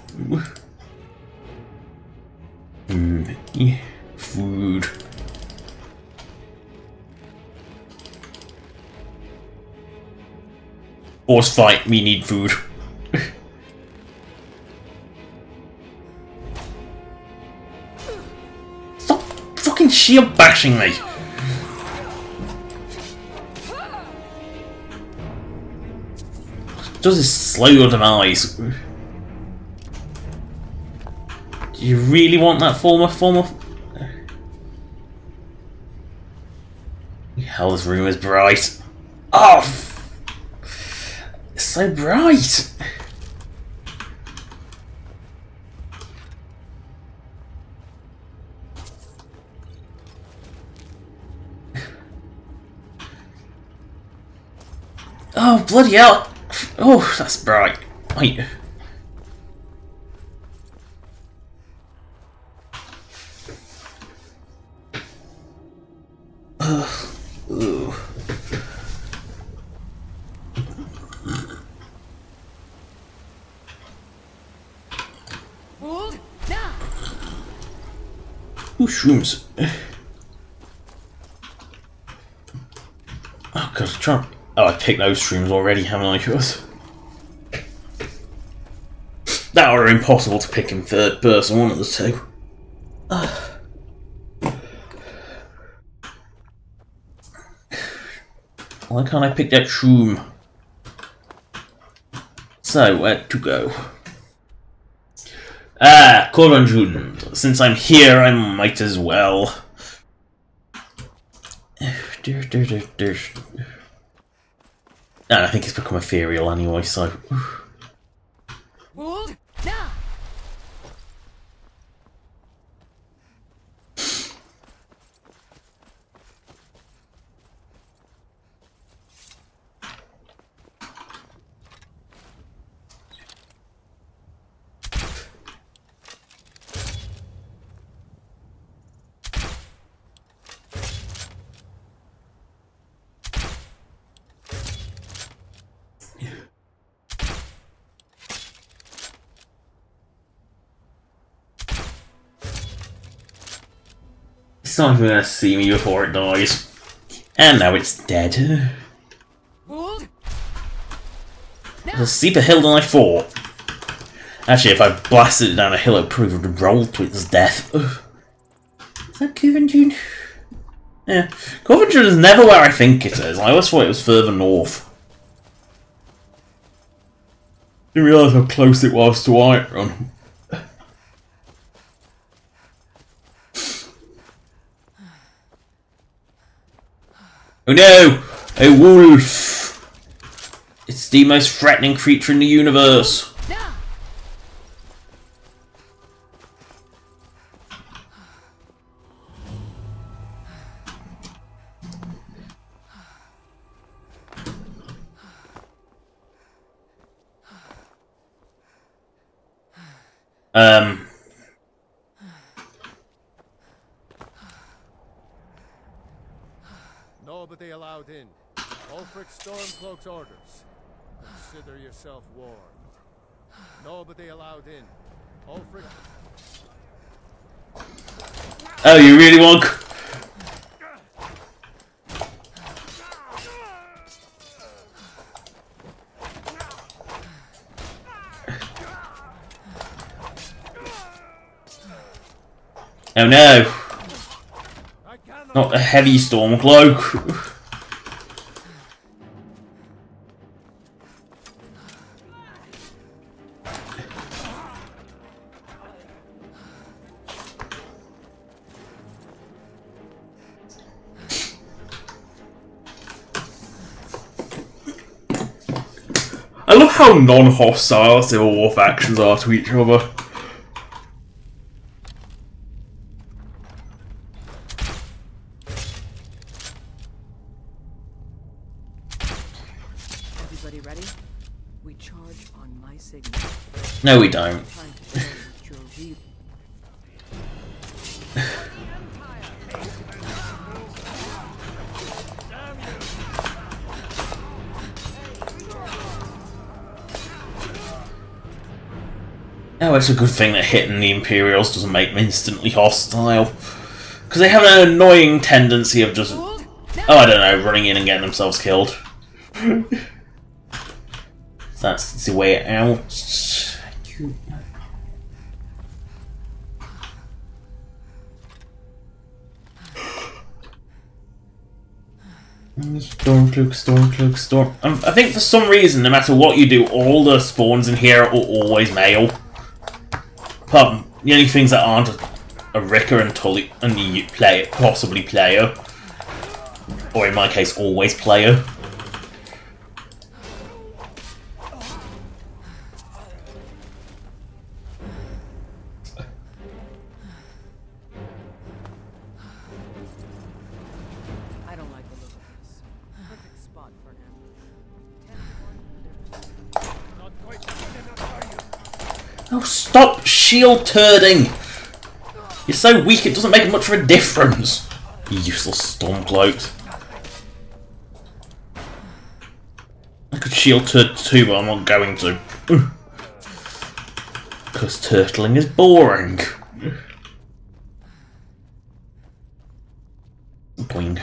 Yeah. Food. Force fight, we need food. Stop fucking shield bashing me! Does this slow your demise? Do you really want that former? Hell, this room is bright. Oh! so bright. Oh, bloody hell! Oh, that's bright. Wait. Ooh. Ooh, shrooms. Oh god, try. Oh, I picked those shrooms already, haven't I? That are impossible to pick in third person, one of the two. Why can't I pick that shroom? So, where to go? Ah, Corvanjund. Since I'm here, I might as well. And I think it's become ethereal anyway, so... It's not even gonna see me before it dies. And now it's dead. There's a steeper hill than I thought. Actually, if I blasted it down a hill, it probably would roll to its death. Is that Corvanjund? Yeah. Corvanjund is never where I think it is. I always thought it was further north. Didn't realise how close it was to Whiterun. Oh no! A wolf! It's the most threatening creature in the universe. Nobody allowed in. Ulfric Stormcloak's orders. Consider yourself warned. Nobody allowed in. Ulfric. Oh, you really want? Oh no! Not a heavy Stormcloak. I love how non-hostile Civil War factions are to each other. Everybody ready? We charge on my signal. No, we don't. Time to show your real. Oh, it's a good thing that hitting the Imperials doesn't make them instantly hostile. Because they have an annoying tendency of just... oh, I don't know, running in and getting themselves killed. That's the way out. Storm. I think for some reason, no matter what you do, all the spawns in here are always male. Apart from the only things that aren't a Ricker and Tully and the possibly player. Or in my case, always player. Oh, stop shield turding! You're so weak it doesn't make much of a difference. You useless Stormcloaks. I could shield turd too, but I'm not going to. Because turtling is boring. Boing.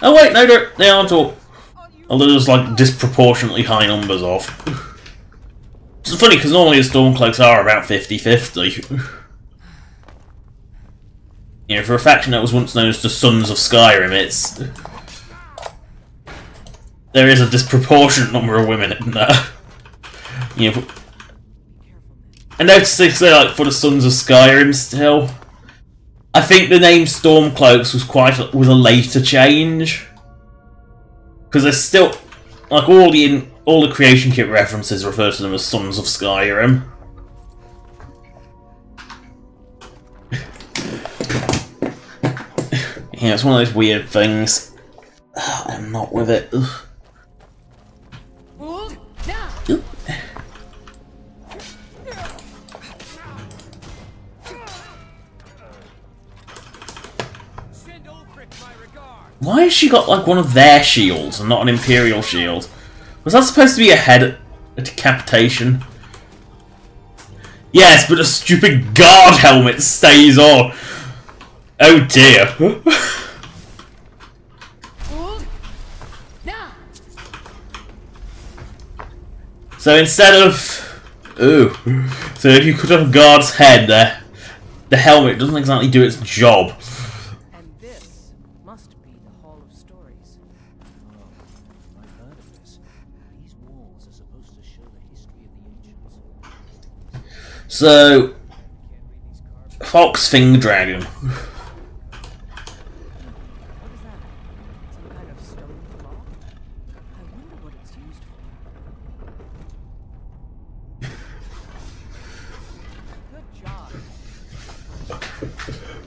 Oh wait, no, they aren't all. Although there's like disproportionately high numbers of. It's funny because normally the Stormcloaks are about 50-50. You know, for a faction that was once known as the Sons of Skyrim, there is a disproportionate number of women in there. You know, I noticed they say like for the Sons of Skyrim still. I think the name Stormcloaks was a later change. Because there's still like all the creation kit references refer to them as Sons of Skyrim. Yeah, it's one of those weird things. I'm not with it. Ugh. Oop. Why has she got like one of their shields and not an Imperial shield? Was that supposed to be a decapitation? Yes, but a stupid guard helmet stays on. Oh dear. So instead of... Ooh. So if you cut off a guard's head, the helmet doesn't exactly do its job. And this must be the Hall of Stories. Oh, I've heard of this. These walls are supposed to show the history of the ancients. So... Fox Fing Dragon. What is that? Some kind of stone claw? I wonder what it's used for. Good job.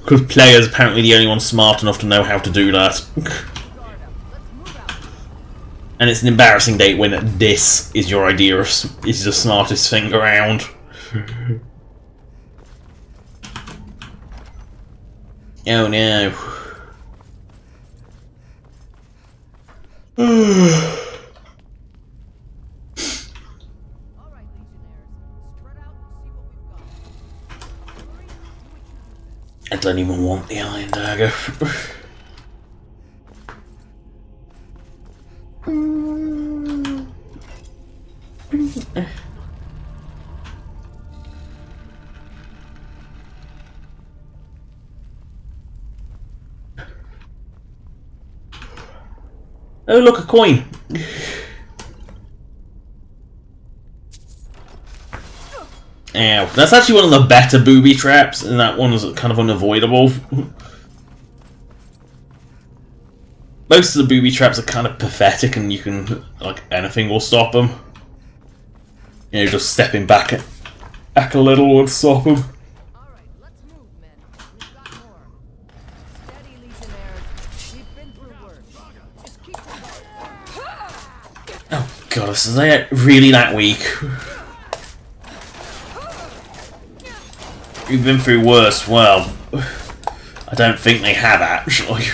Because players apparently the only one smart enough to know how to do that. And it's an embarrassing date when this is your idea of is the smartest thing around. Oh no. I don't even want the Iron Dagger. Oh look, a coin! Ow. That's actually one of the better booby traps, and that one is kind of unavoidable. Most of the booby traps are kind of pathetic, and you can, like, anything will stop them. You know, just stepping back a little would stop them. Alright, let's move, men. We've got more. Steady, Legionnaires. We've been through worse. Just keep them going. Oh god, is they really that weak? We've been through worse, well, I don't think they have actually.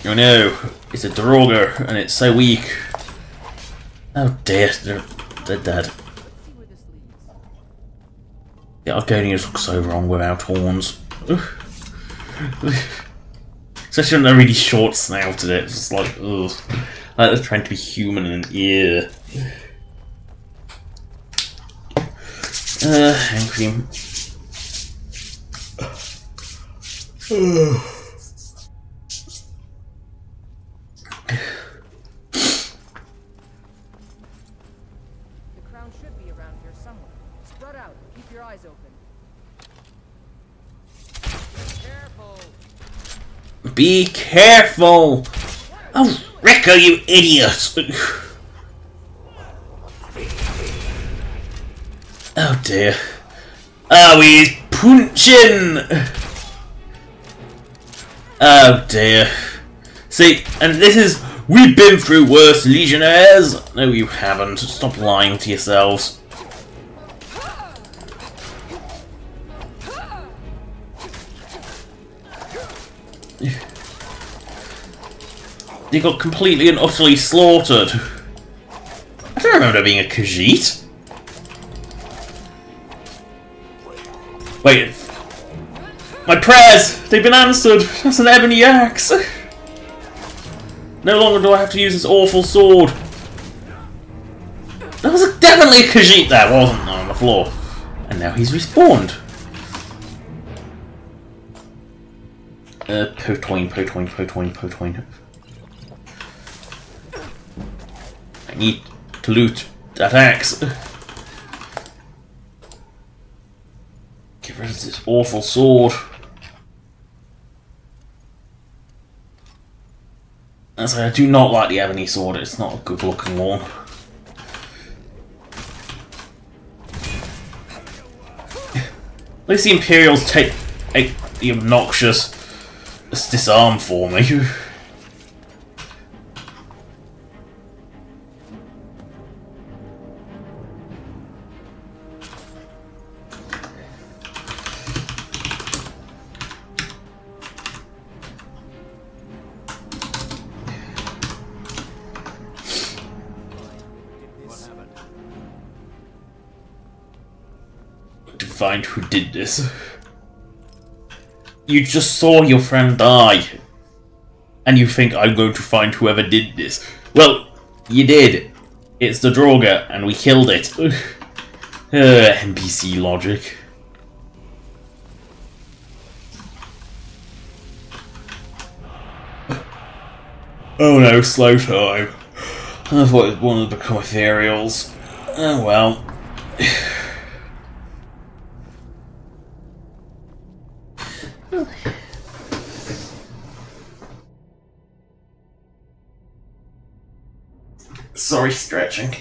Oh no, it's a Droger and it's so weak. Oh dear, they're dead. The Argonians look so wrong without horns. Especially when they're really short snouted, it's just like, ugh. Like they're trying to be human in an ear. Hand cream. The crown should be around here somewhere. Spread out. Keep your eyes open. Careful. Be careful! Oh, Ricker, you idiot! Oh dear. Oh, he's punching! Oh dear. See, and this is We've been through worse, Legionnaires! No, you haven't. Stop lying to yourselves. They got completely and utterly slaughtered. I don't remember there being a Khajiit. Wait. My prayers! They've been answered! That's an ebony axe! No longer do I have to use this awful sword. There was definitely a Khajiit there, wasn't there, on the floor? And now he's respawned. Potoin. I need to loot that axe. Get rid of this awful sword. I do not like the ebony sword, it's not a good looking one. At least the Imperials take the obnoxious disarm for me. To find who did this. You just saw your friend die, and you think I'm going to find whoever did this. Well, you did. It's the Draugr, and we killed it. NPC logic. Oh no, slow time. I thought it wanted to become ethereals. Oh well. Sorry, stretching.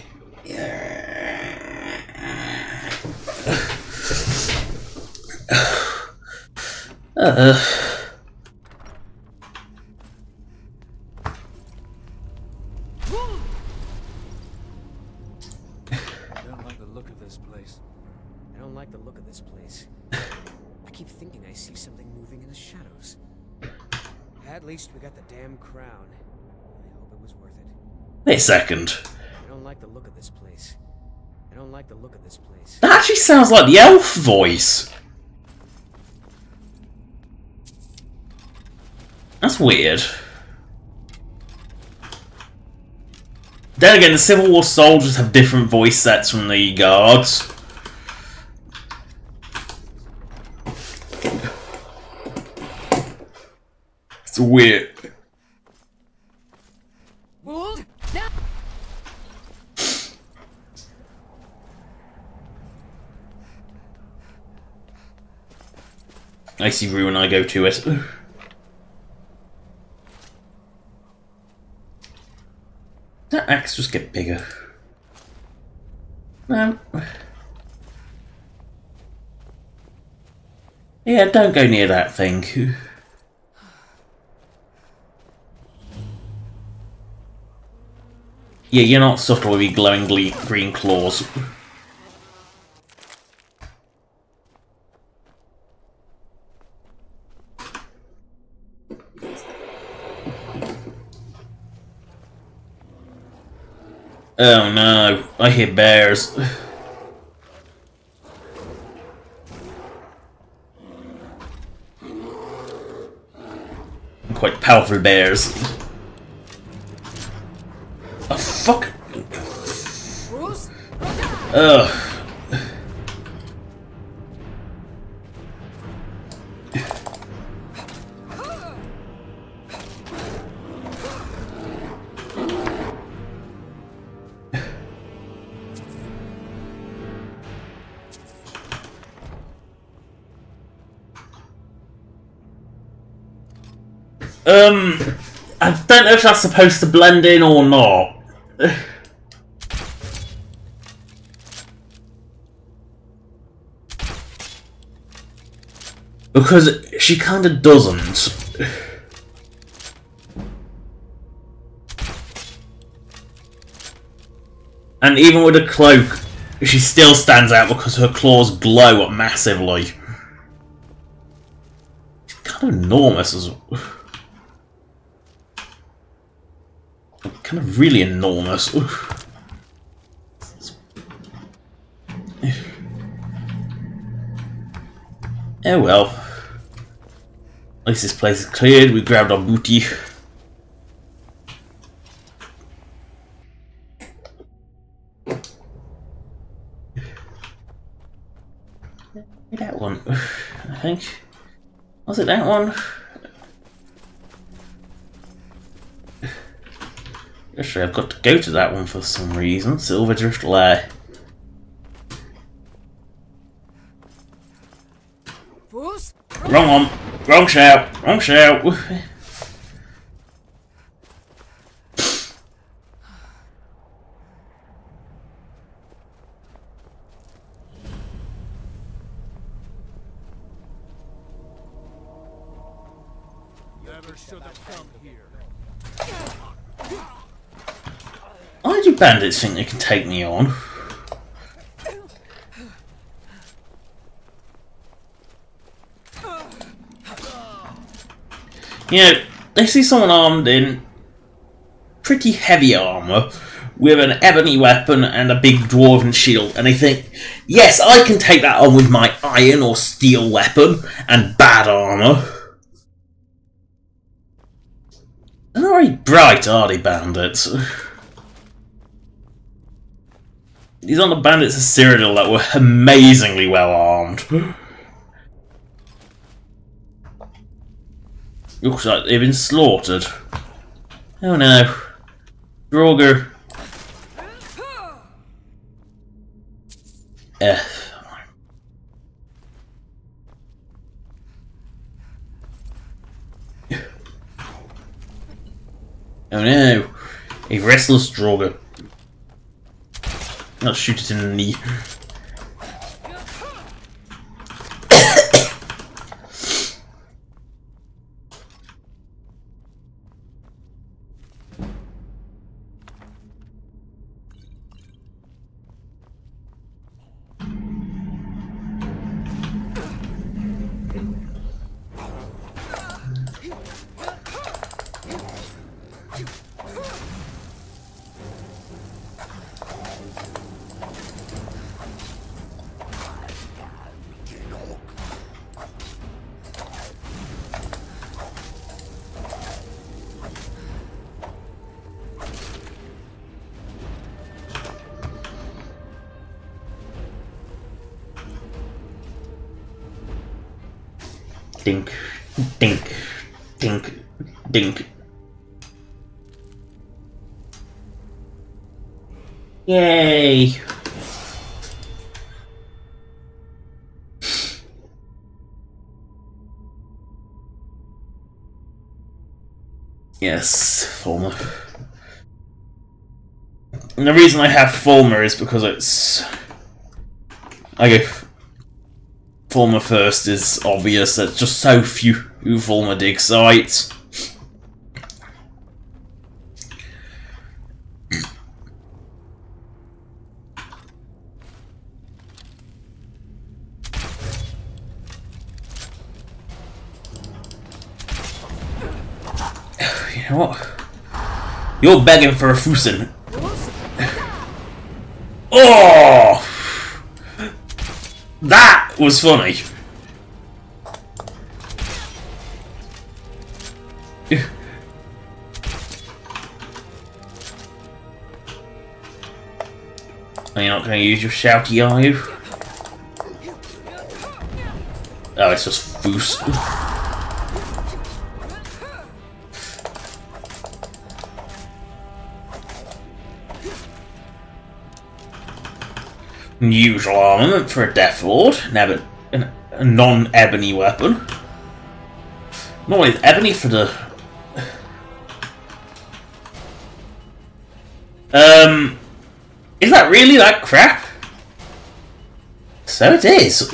Wait a second. I don't like the look of this place. I don't like the look of this place. That actually sounds like the elf voice. That's weird. Then again, the Civil War soldiers have different voice sets from the guards. It's weird. I see ruin, I go to it. That axe just get bigger. No. Yeah, don't go near that thing. Yeah, you're not subtle with your glowing green claws. Oh no, I hear bears. Quite powerful bears. Oh fuck! Ugh. I don't know if that's supposed to blend in or not. Because she kinda doesn't. And even with a cloak, she still stands out because her claws glow massively. She's kind of enormous as well. Kind of really enormous. Oh well. At least this place is cleared. We grabbed our booty. That one, I think. Was it that one? Actually, I've got to go to that one for some reason. Silver Drift Lair. Wrong one! Wrong shout! Wrong shout! Never should have come here. Why do bandits think they can take me on? You know, they see someone armed in pretty heavy armour with an ebony weapon and a big dwarven shield, and they think, yes, I can take that on with my iron or steel weapon and bad armour. They're not very bright, are they, bandits? These aren't the bandits of Cyrodiil that were amazingly well armed. Looks like they've been slaughtered. Oh no. Draugr. Oh no. A restless Draugr. Not shoot it in the knee. Dink, dink, dink, dink. Yay! Yes, Fulmer. And the reason I have Fulmer is because it's... I go Fulmer first is obvious. There's just so few Fulmer dig sites. You know what? You're begging for a Fusin. Oh! That was funny. Are you not going to use your shouty, are you? Oh, it's just Foos. Unusual armament for a Death Lord, a non-ebony weapon. Normally it's ebony for the... Is that really that crap? So it is.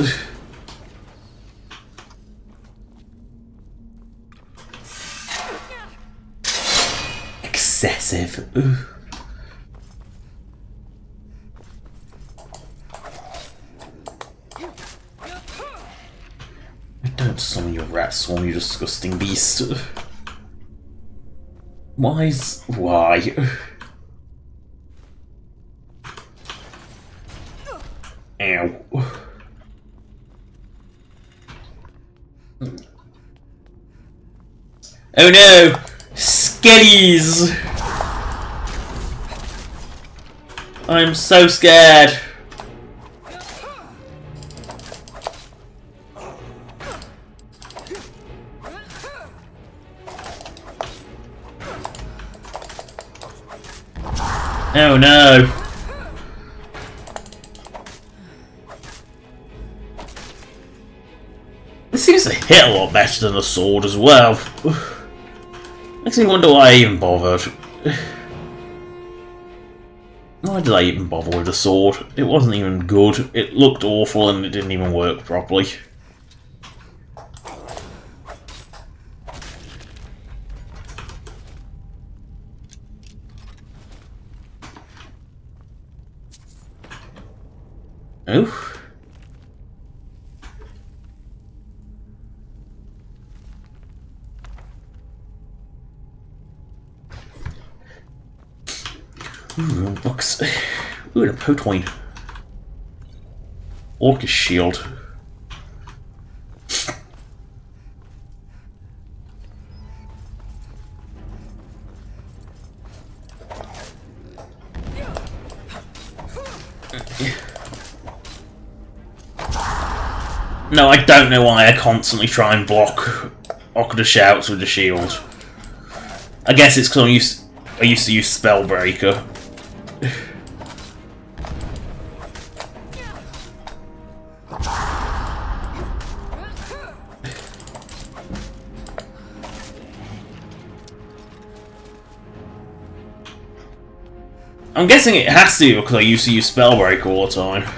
Excessive. Summon your rat swarm, you disgusting beast. Why? Ow. Oh no! Skellies! I'm so scared. Oh no! This seems to hit a lot better than a sword as well. Makes me wonder why I even bothered. Why did I even bother with a sword? It wasn't even good. It looked awful and it didn't even work properly. Oh. Ooh, books. Ooh, a Potoin. Orcus shield. No, I don't know why I constantly try and block Okada shouts with the shield. I guess it's because I used to use Spellbreaker. I'm guessing it has to because I used to use Spellbreaker all the time.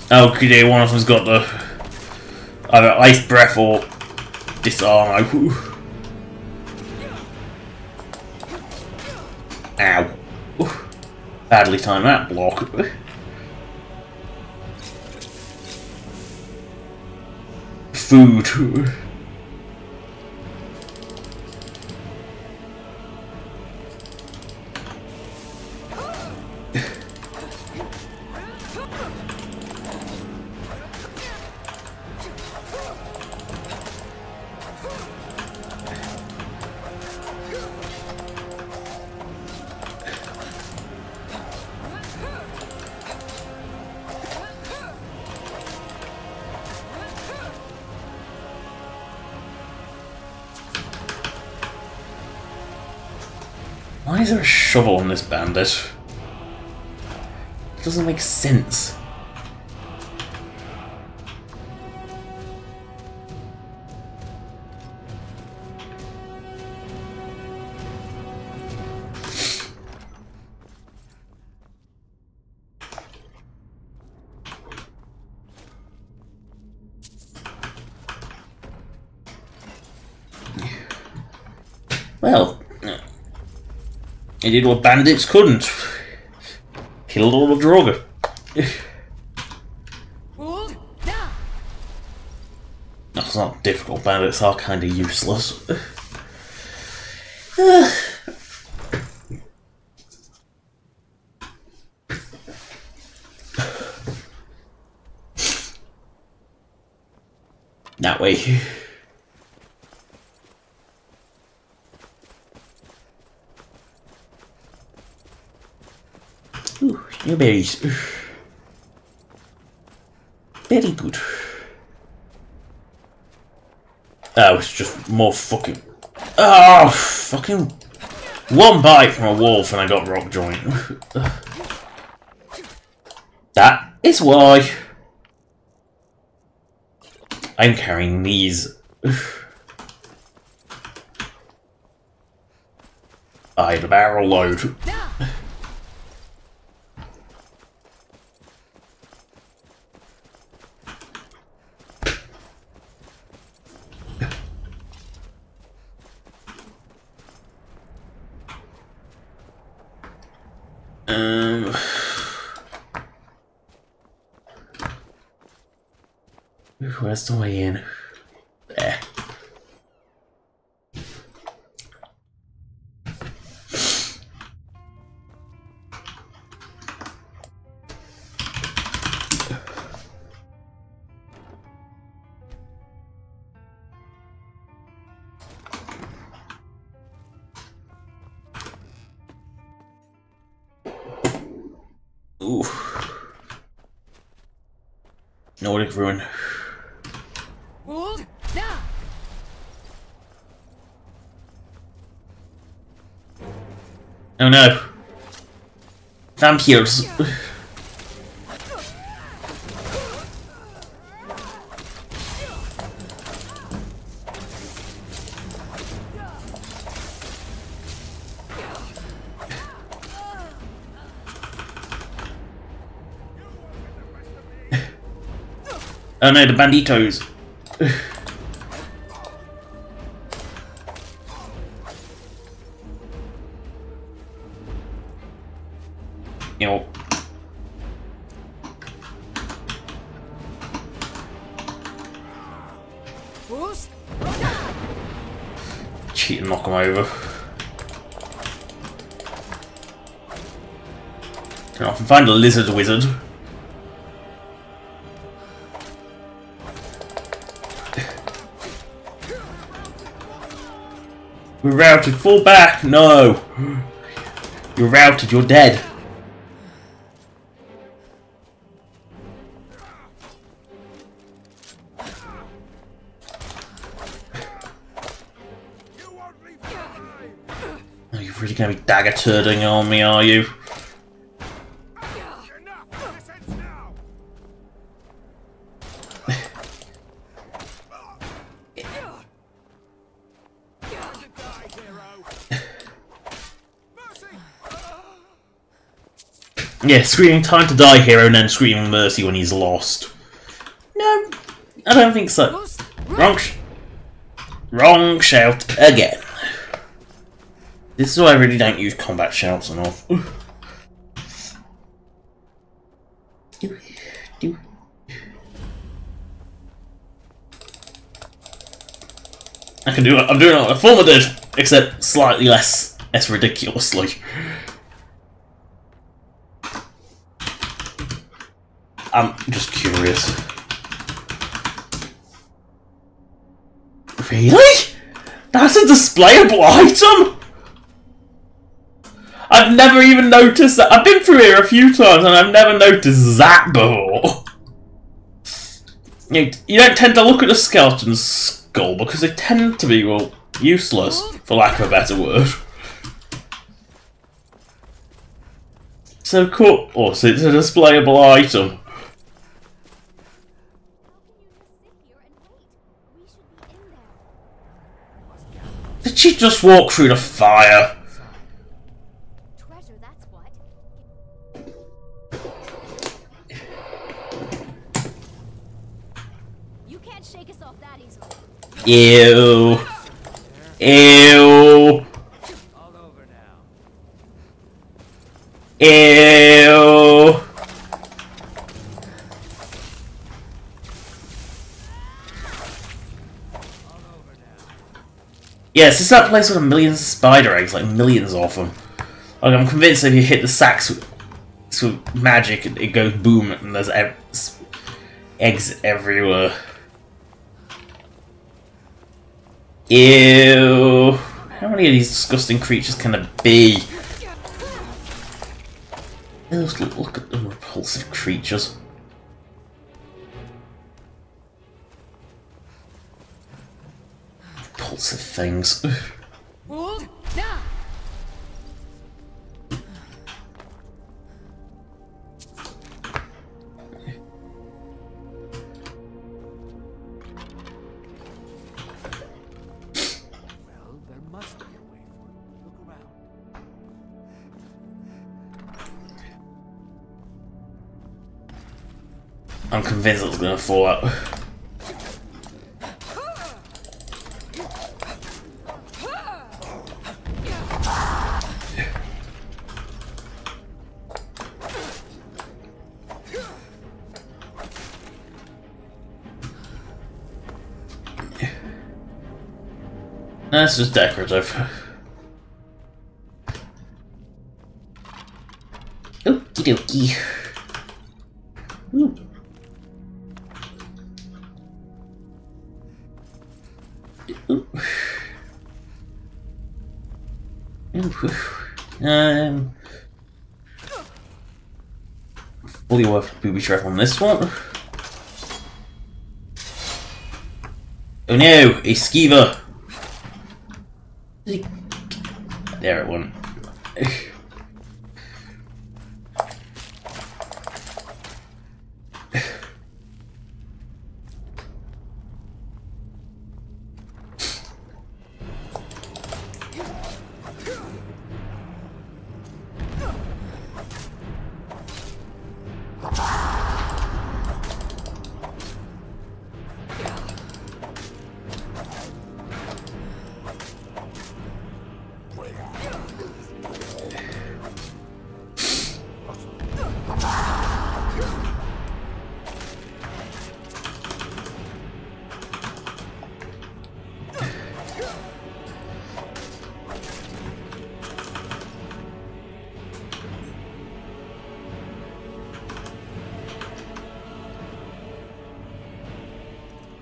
Okay, one of them's got the either Ice Breath or Disarm. Ow. Badly timed that block. Food. Why is there a shovel on this bandit? It doesn't make sense. Well, he did what bandits couldn't. Killed all the Draugr. That's not difficult, bandits are kind of useless. That way. Ooh, new berries. Very good. Oh, it's just more fucking... Oh, fucking... One bite from a wolf and I got rock joint. That is why I'm carrying these. I had a barrel load. Where's the way in? There. Ooh. Nordic ruin. Oh no. Vampires. Oh no, the banditos. Yo. Cheat and knock him over. Can often find a lizard wizard. We're routed, fall back! No! You're routed, you're dead. Oh, you're really gonna be dagger turding on me, are you? Yeah, screaming time to die hero and then screaming mercy when he's lost. No, I don't think so. Wrong shout again. This is why I really don't use combat shouts enough. I can do it. I'm doing it like a former did, except slightly less ridiculously. I'm just curious. Really? That's a displayable item? I've never even noticed that. I've been through here a few times and I've never noticed that before. You don't tend to look at a skeleton's skull because they tend to be, well, useless, for lack of a better word. So cool. Oh, so it's a displayable item. Did she just walk through the fire? Treasure, that's what. You can't shake us off that easily. Ew. Ew. All over now. Ew. Yes, it's that place with millions of spider eggs, like millions of them. Like, I'm convinced if you hit the sacks with magic, it goes boom, and there's eggs everywhere. Ew. How many of these disgusting creatures can there be? Look at the repulsive creatures. Repulsive things. I'm convinced it's going to fall out. That's just decorative. Okie dokie. Ooh. Ooh. Fully worth booby trap on this one. Oh no, a skeever. There it went.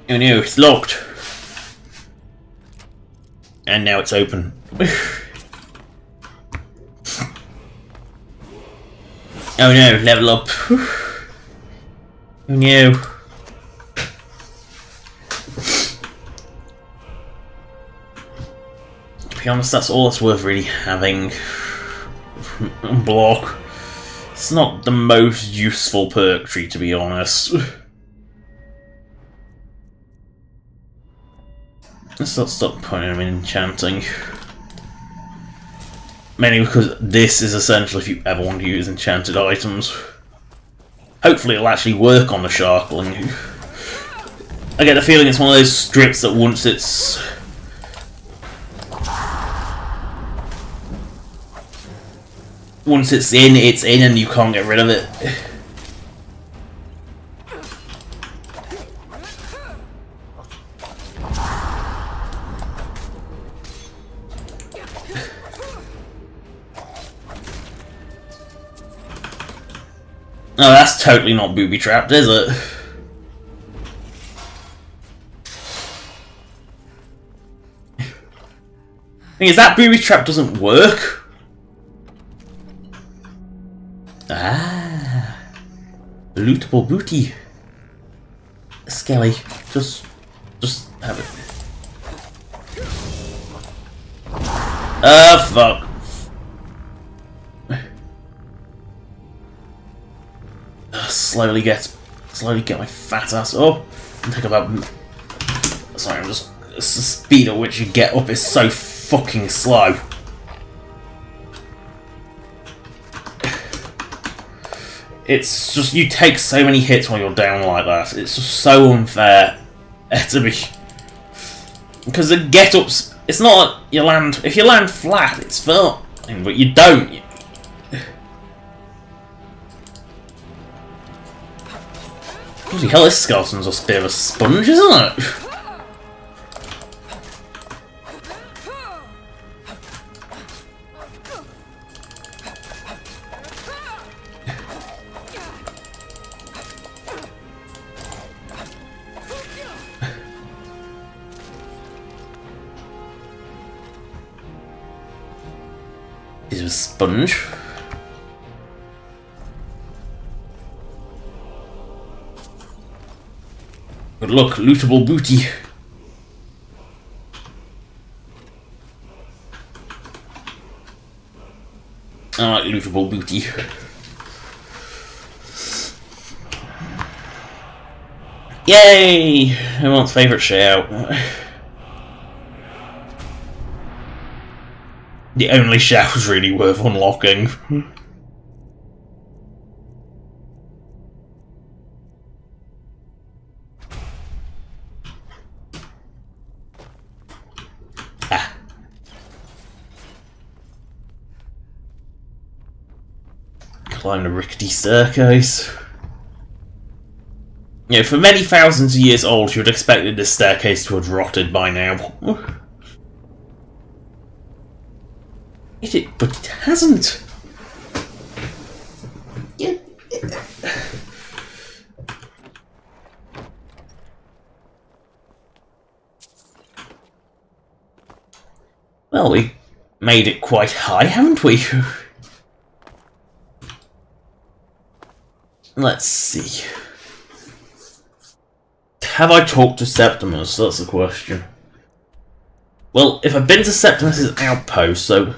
Oh no, it's locked. And now it's open. Oh no, level up. Oh no. To be honest, that's all that's worth really having. Block. It's not the most useful perk tree, to be honest. Let's not stop putting them in enchanting. Mainly because this is essential if you ever want to use enchanted items. Hopefully it'll actually work on the Sharkling. I get the feeling it's one of those strips that once it's... once it's in and you can't get rid of it. Oh, that's totally not booby-trapped, is it? Thing is, that booby-trap doesn't work. Ah. Lootable booty. Skelly. Just have it. Fuck. Slowly get my fat ass up and take about. Sorry, I'm just. The speed at which you get up is so fucking slow. It's just you take so many hits while you're down like that. It's just so unfair to be. Because the get ups, it's not like you land. If you land flat, it's fine, but you don't. Bloody hell, this skeleton's a bit of a sponge, isn't it? He's a sponge. Good luck, lootable booty. I like lootable booty. Yay! Everyone's favourite shout. The only shout was really worth unlocking. climb the rickety staircase. You know, for many thousands of years old, you would have expected this staircase to have rotted by now. But it hasn't. Well, we made it quite high, haven't we? Let's see. Have I talked to Septimus? That's the question. Well, if I've been to Septimus's outpost, so...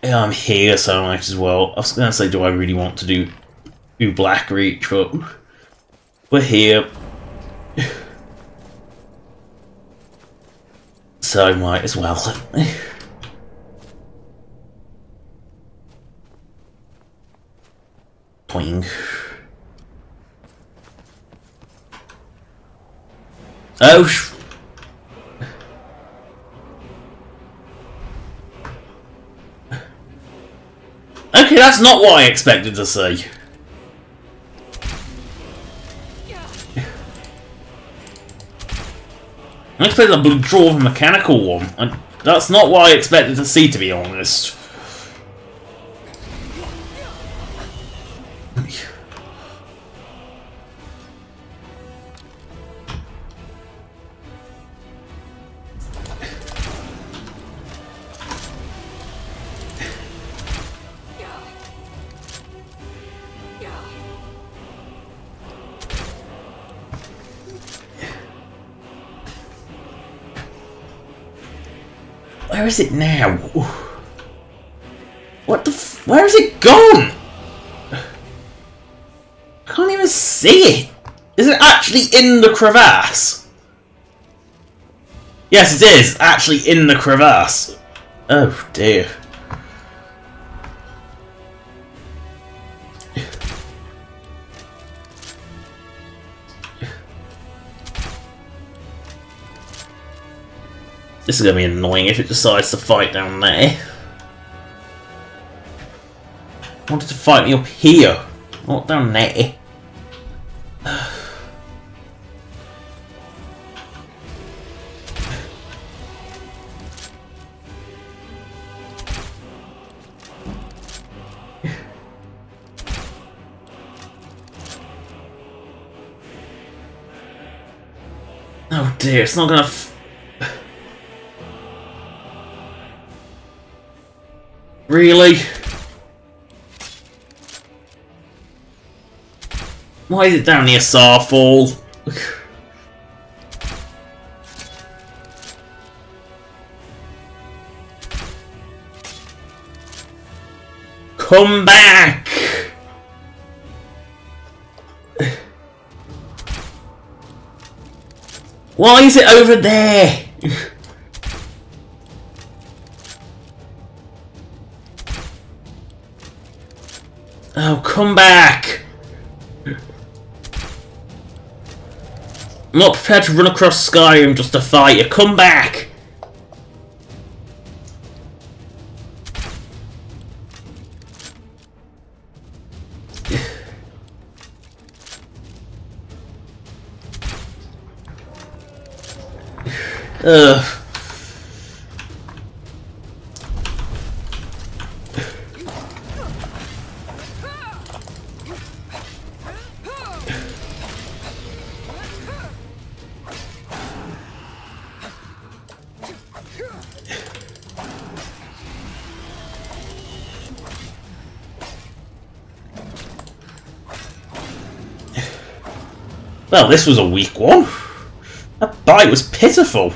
Yeah, I'm here, so I might as well. I was going to say, do I really want to do Blackreach, but we're here. So I might as well. Twing. Oh, okay, that's not what I expected to see. I expected a blue draw of a mechanical one, and that's not what I expected to see, to be honest. Where is it now? What the f- Where is it gone? I can't even see it. Is it actually in the crevasse? Yes, it is actually in the crevasse. Oh dear. This is going to be annoying if it decides to fight down there. I wanted to fight me up here, not down there. Oh dear, it's not going to... Really? Why is it down near Starfall? Come back! Why is it over there? Oh, come back! I'm not prepared to run across Skyrim just to fight you. Come back! Ugh. Well, this was a weak one. That bite was pitiful.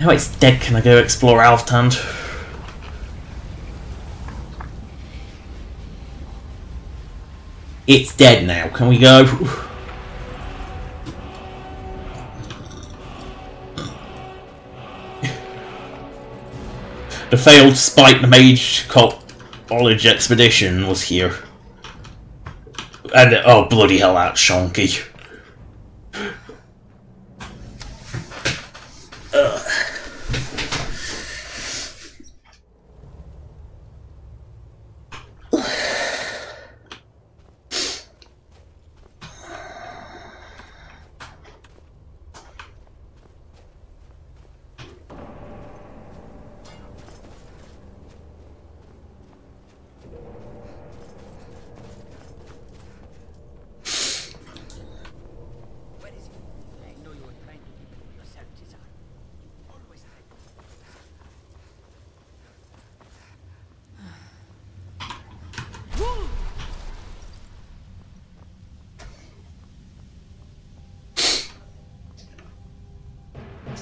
Now it's dead, can I go explore Alftand? It's dead now, can we go? The failed Spike the Mage College expedition was here. And oh bloody hell, that's shonky.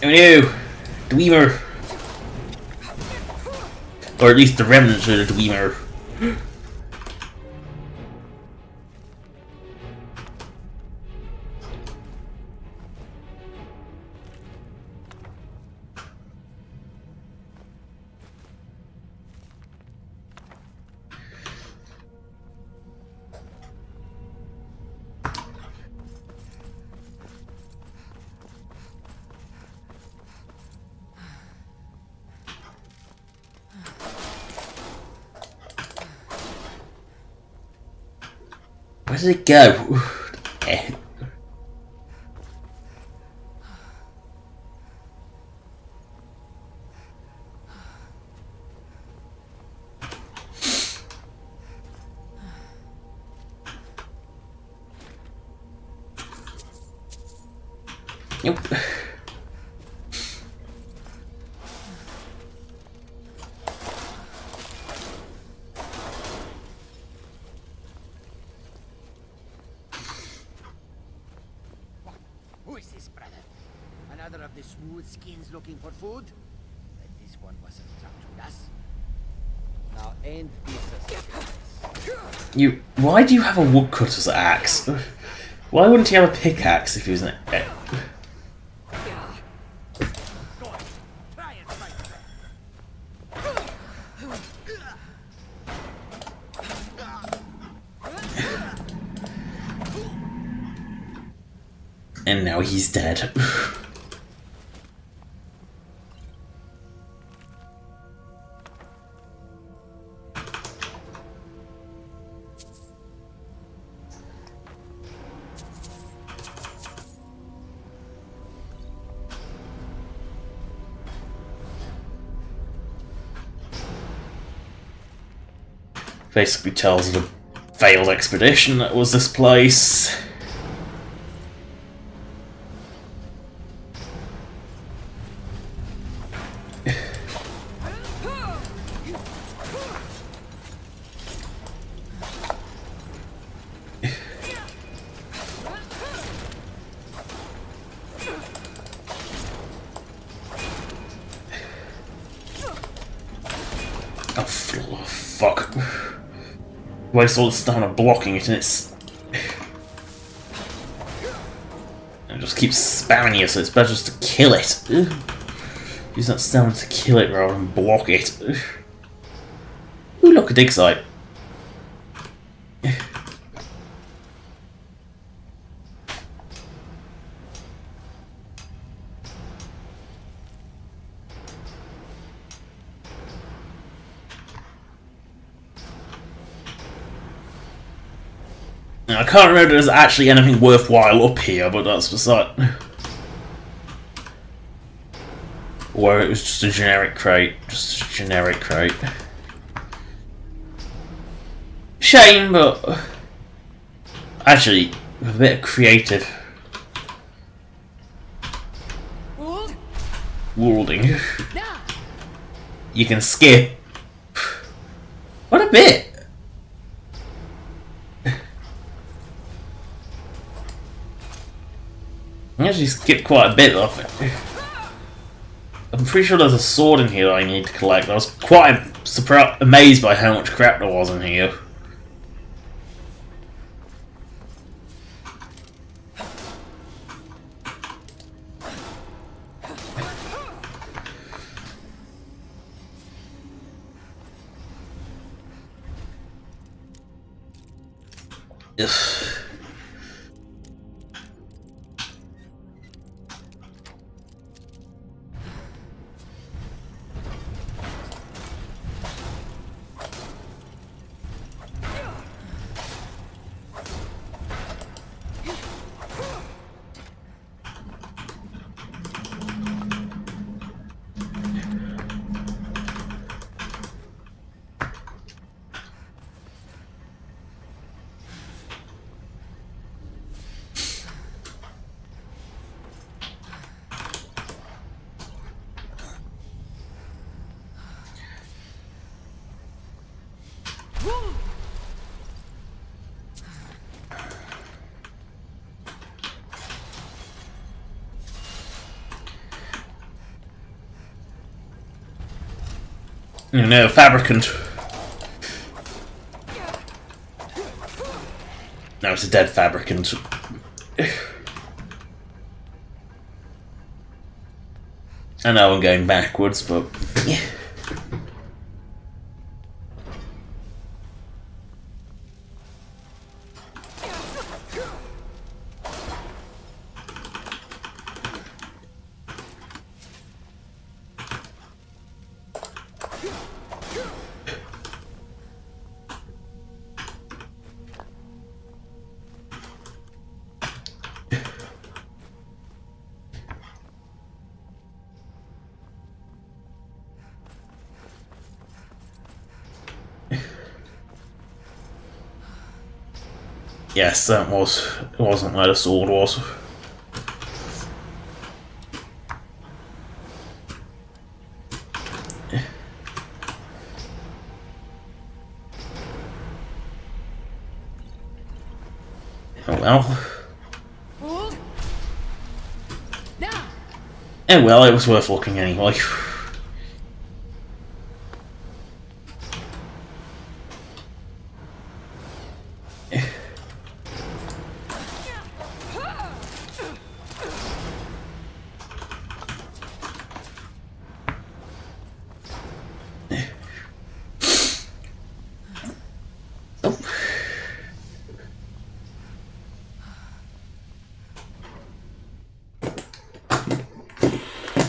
Who knew? Dweemer. Or at least the remnants of the Dweemer. Where did it go? Nope. Who is this, brother? Another of the smooth skins looking for food? But this one wasn't trapped with us. Now end this. Why do you have a woodcutter's axe? Why wouldn't he have a pickaxe if he was an... And now he's dead. Basically tells the failed expedition that was this place. Oh, fuck. Waste all the stamina blocking it and it's... It just keeps spamming you, so it's better just to kill it. Use that stamina to kill it rather than block it. Ooh, look, a dig site. Now, I can't remember if there's actually anything worthwhile up here, but that's beside. Or it was just a generic crate. Just a generic crate. Shame, but... Actually, with a bit of creative... wielding. You can skip. What a bit! I actually skipped quite a bit of it. I'm pretty sure there's a sword in here that I need to collect. I was quite amazed by how much crap there was in here. Ugh. No, fabricant. No, it's a dead fabricant. I know I'm going backwards, but yeah. Yes, that was. It wasn't where the sword was. Oh well. Oh well, it was worth looking anyway.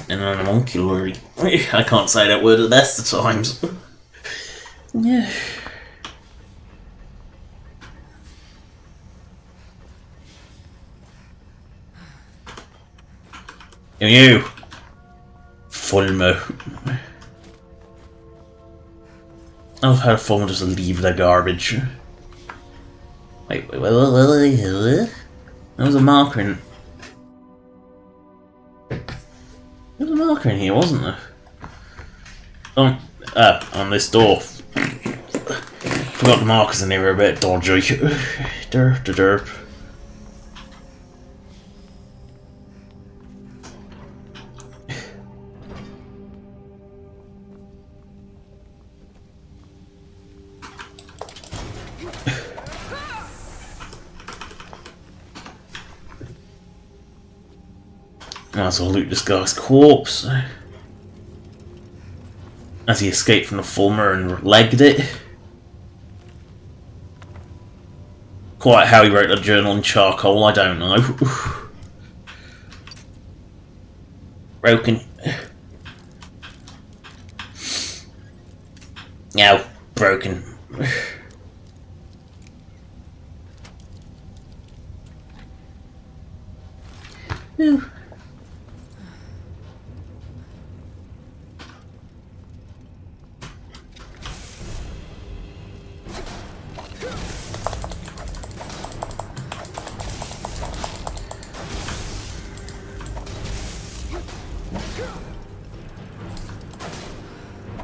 And an homunculary. I can't say that word at the best of times. Yeah. You. Fulmer. I've had fun just leave the garbage. Wait. There was a marker in. There was a marker in here, wasn't there? On this door. Forgot the markers in here are a bit dodgy. Derp. Might as well loot this guy's corpse. As he escaped from the Fulmer and legged it. Quite how he wrote the journal in charcoal, I don't know. Broken. No, broken. Whew.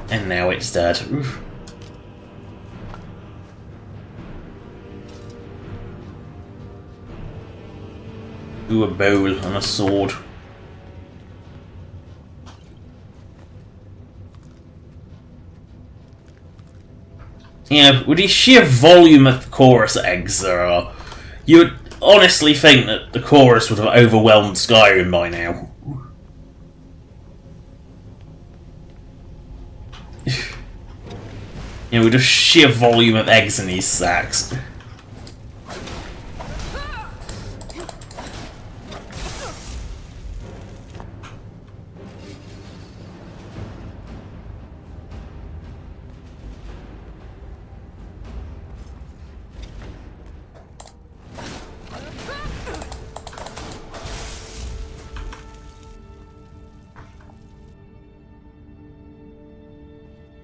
And now it's dead. Oof. Ooh, a bowl and a sword. Yeah, with the sheer volume of chorus eggs there are, you would honestly think that the chorus would have overwhelmed Skyrim by now. You know, with the sheer volume of eggs in these sacks.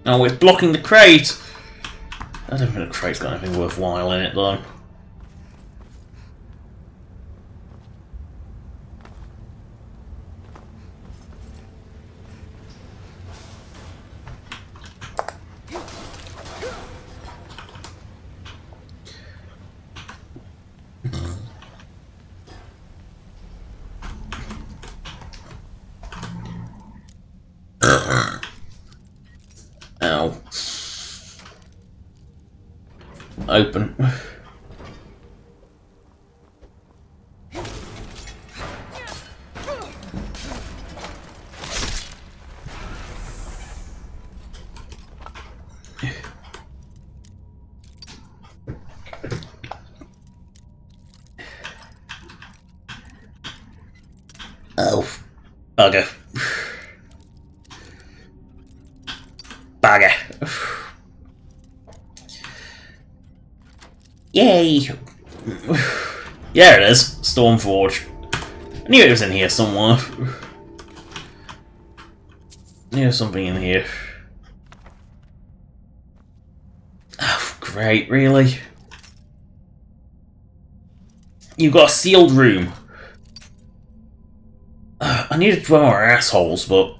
Oh, it's blocking the crate! I don't think the crate's got anything worthwhile in it, though. Ow. Open. Oh, bugger. Bugger. Yay! Yeah, it is. Stormforge. I knew it was in here somewhere. I knew there was something in here. Oh, great, really? You've got a sealed room. I need to dwell more assholes, but...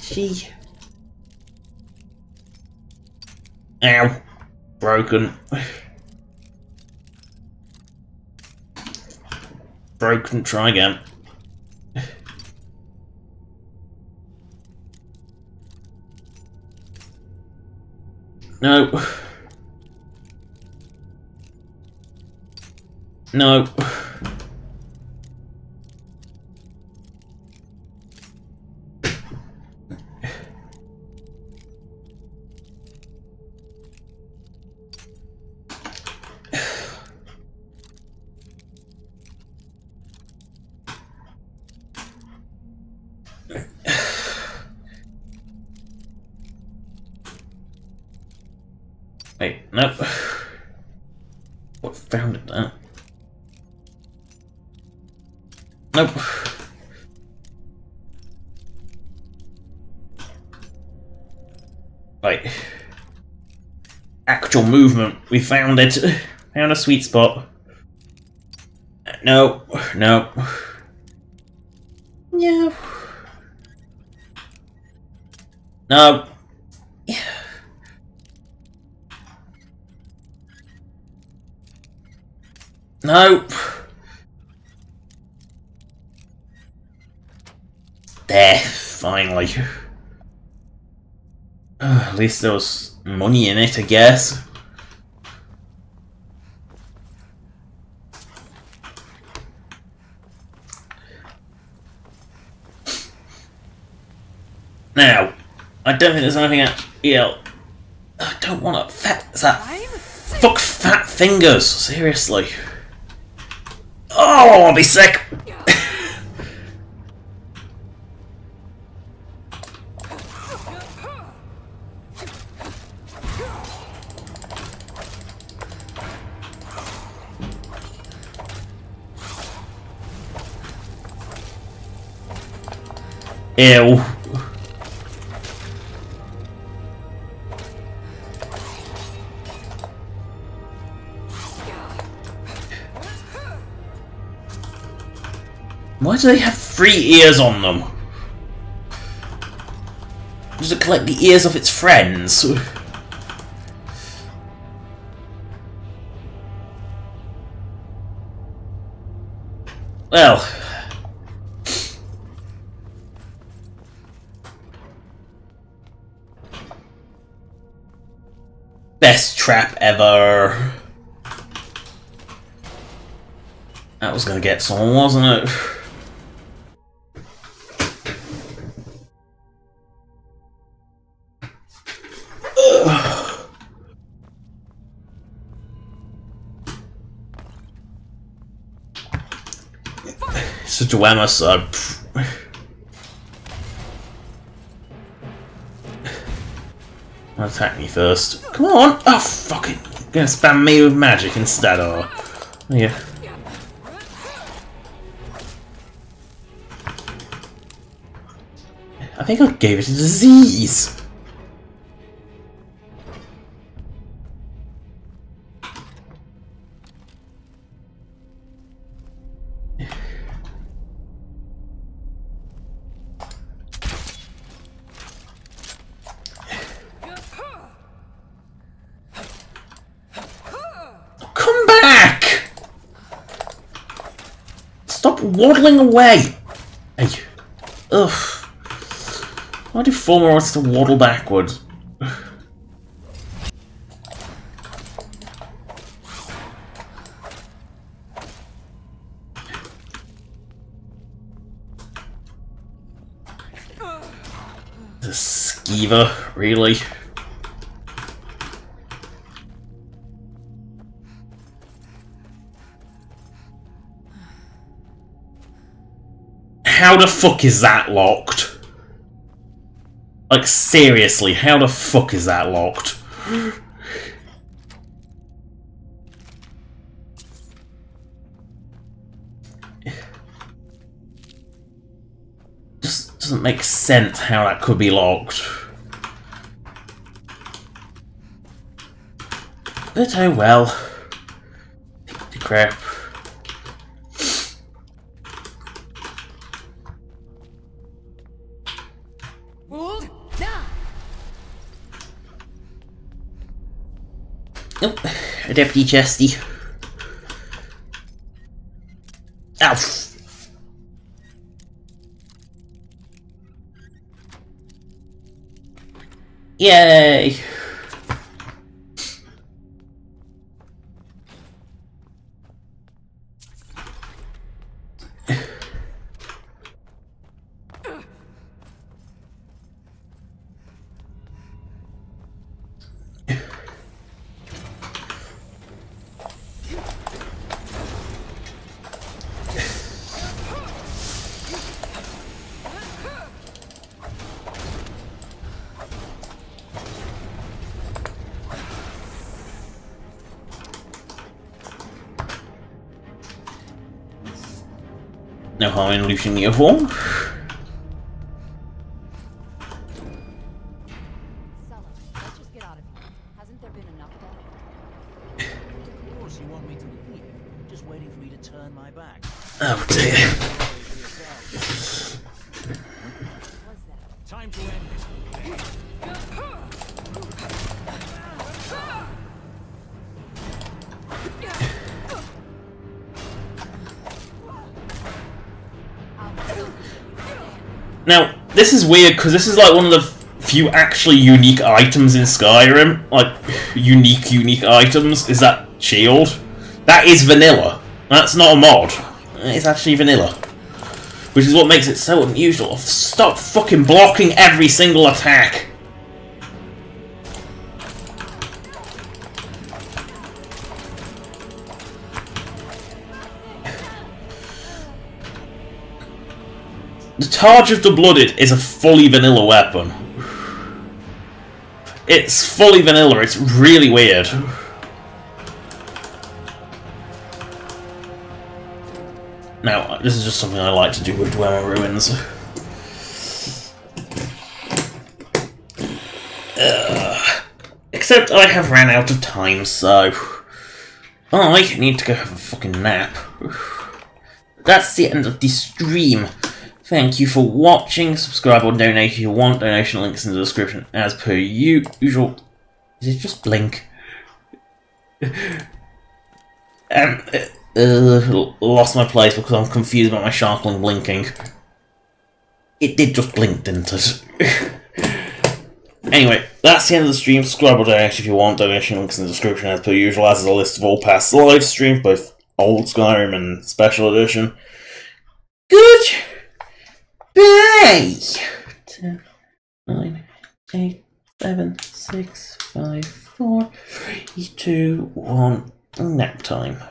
Gee. Ow. Broken. Broken, try again. No. No. Wait, nope. What found it there? Nope. Right. Actual movement. We found it. Found a sweet spot. No. No. No. No. Nope. There, finally. At least there was money in it, I guess. Now, I don't think there's anything at I don't want to fuck fat fingers, seriously. Oh, I'll be sick! Ew. Why do they have 3 ears on them? Does it collect the ears of its friends? Well... Best trap ever. That was gonna get someone, wasn't it? Such a whammer, so... Attack me first. Come on! Oh, fuck it! You're gonna spam me with magic instead, or... Yeah. I think I gave it a disease. Come back! Stop waddling away! Hey. Ugh. Why do former wants to waddle backwards? The skeever, really? How the fuck is that locked? Like, seriously, how the fuck is that locked? Just doesn't make sense how that could be locked. But oh well. The crap. Nope, a deputy chesty. Ow! Yay! No harm in looting the uniform. Let's just get out of here. Hasn't there been enough death? Of course you want me to leave. Just waiting for me to turn my back. Oh dear. Time to end it. Now, this is weird because this is like one of the few actually unique items in Skyrim. Like, unique items is that shield. That is vanilla. That's not a mod. It's actually vanilla. Which is what makes it so unusual. Stop fucking blocking every single attack. The Targe of the Blooded is a fully vanilla weapon. It's fully vanilla, it's really weird. Now, this is just something I like to do with Dwemer Ruins. Except I have ran out of time, so I need to go have a fucking nap. That's the end of the stream. Thank you for watching. Subscribe or donate if you want. Donation links in the description as per usual. Is it just blink? Lost my place because I'm confused about my Sharkling blinking. It did just blink, didn't it? Anyway, that's the end of the stream. Subscribe or donate if you want. Donation links in the description as per usual, as is a list of all past live streams, both old Skyrim and special edition. Good. Bye. 10, 9, 8, 7, 6, 5, 4, 3, 2, 1. Nap time.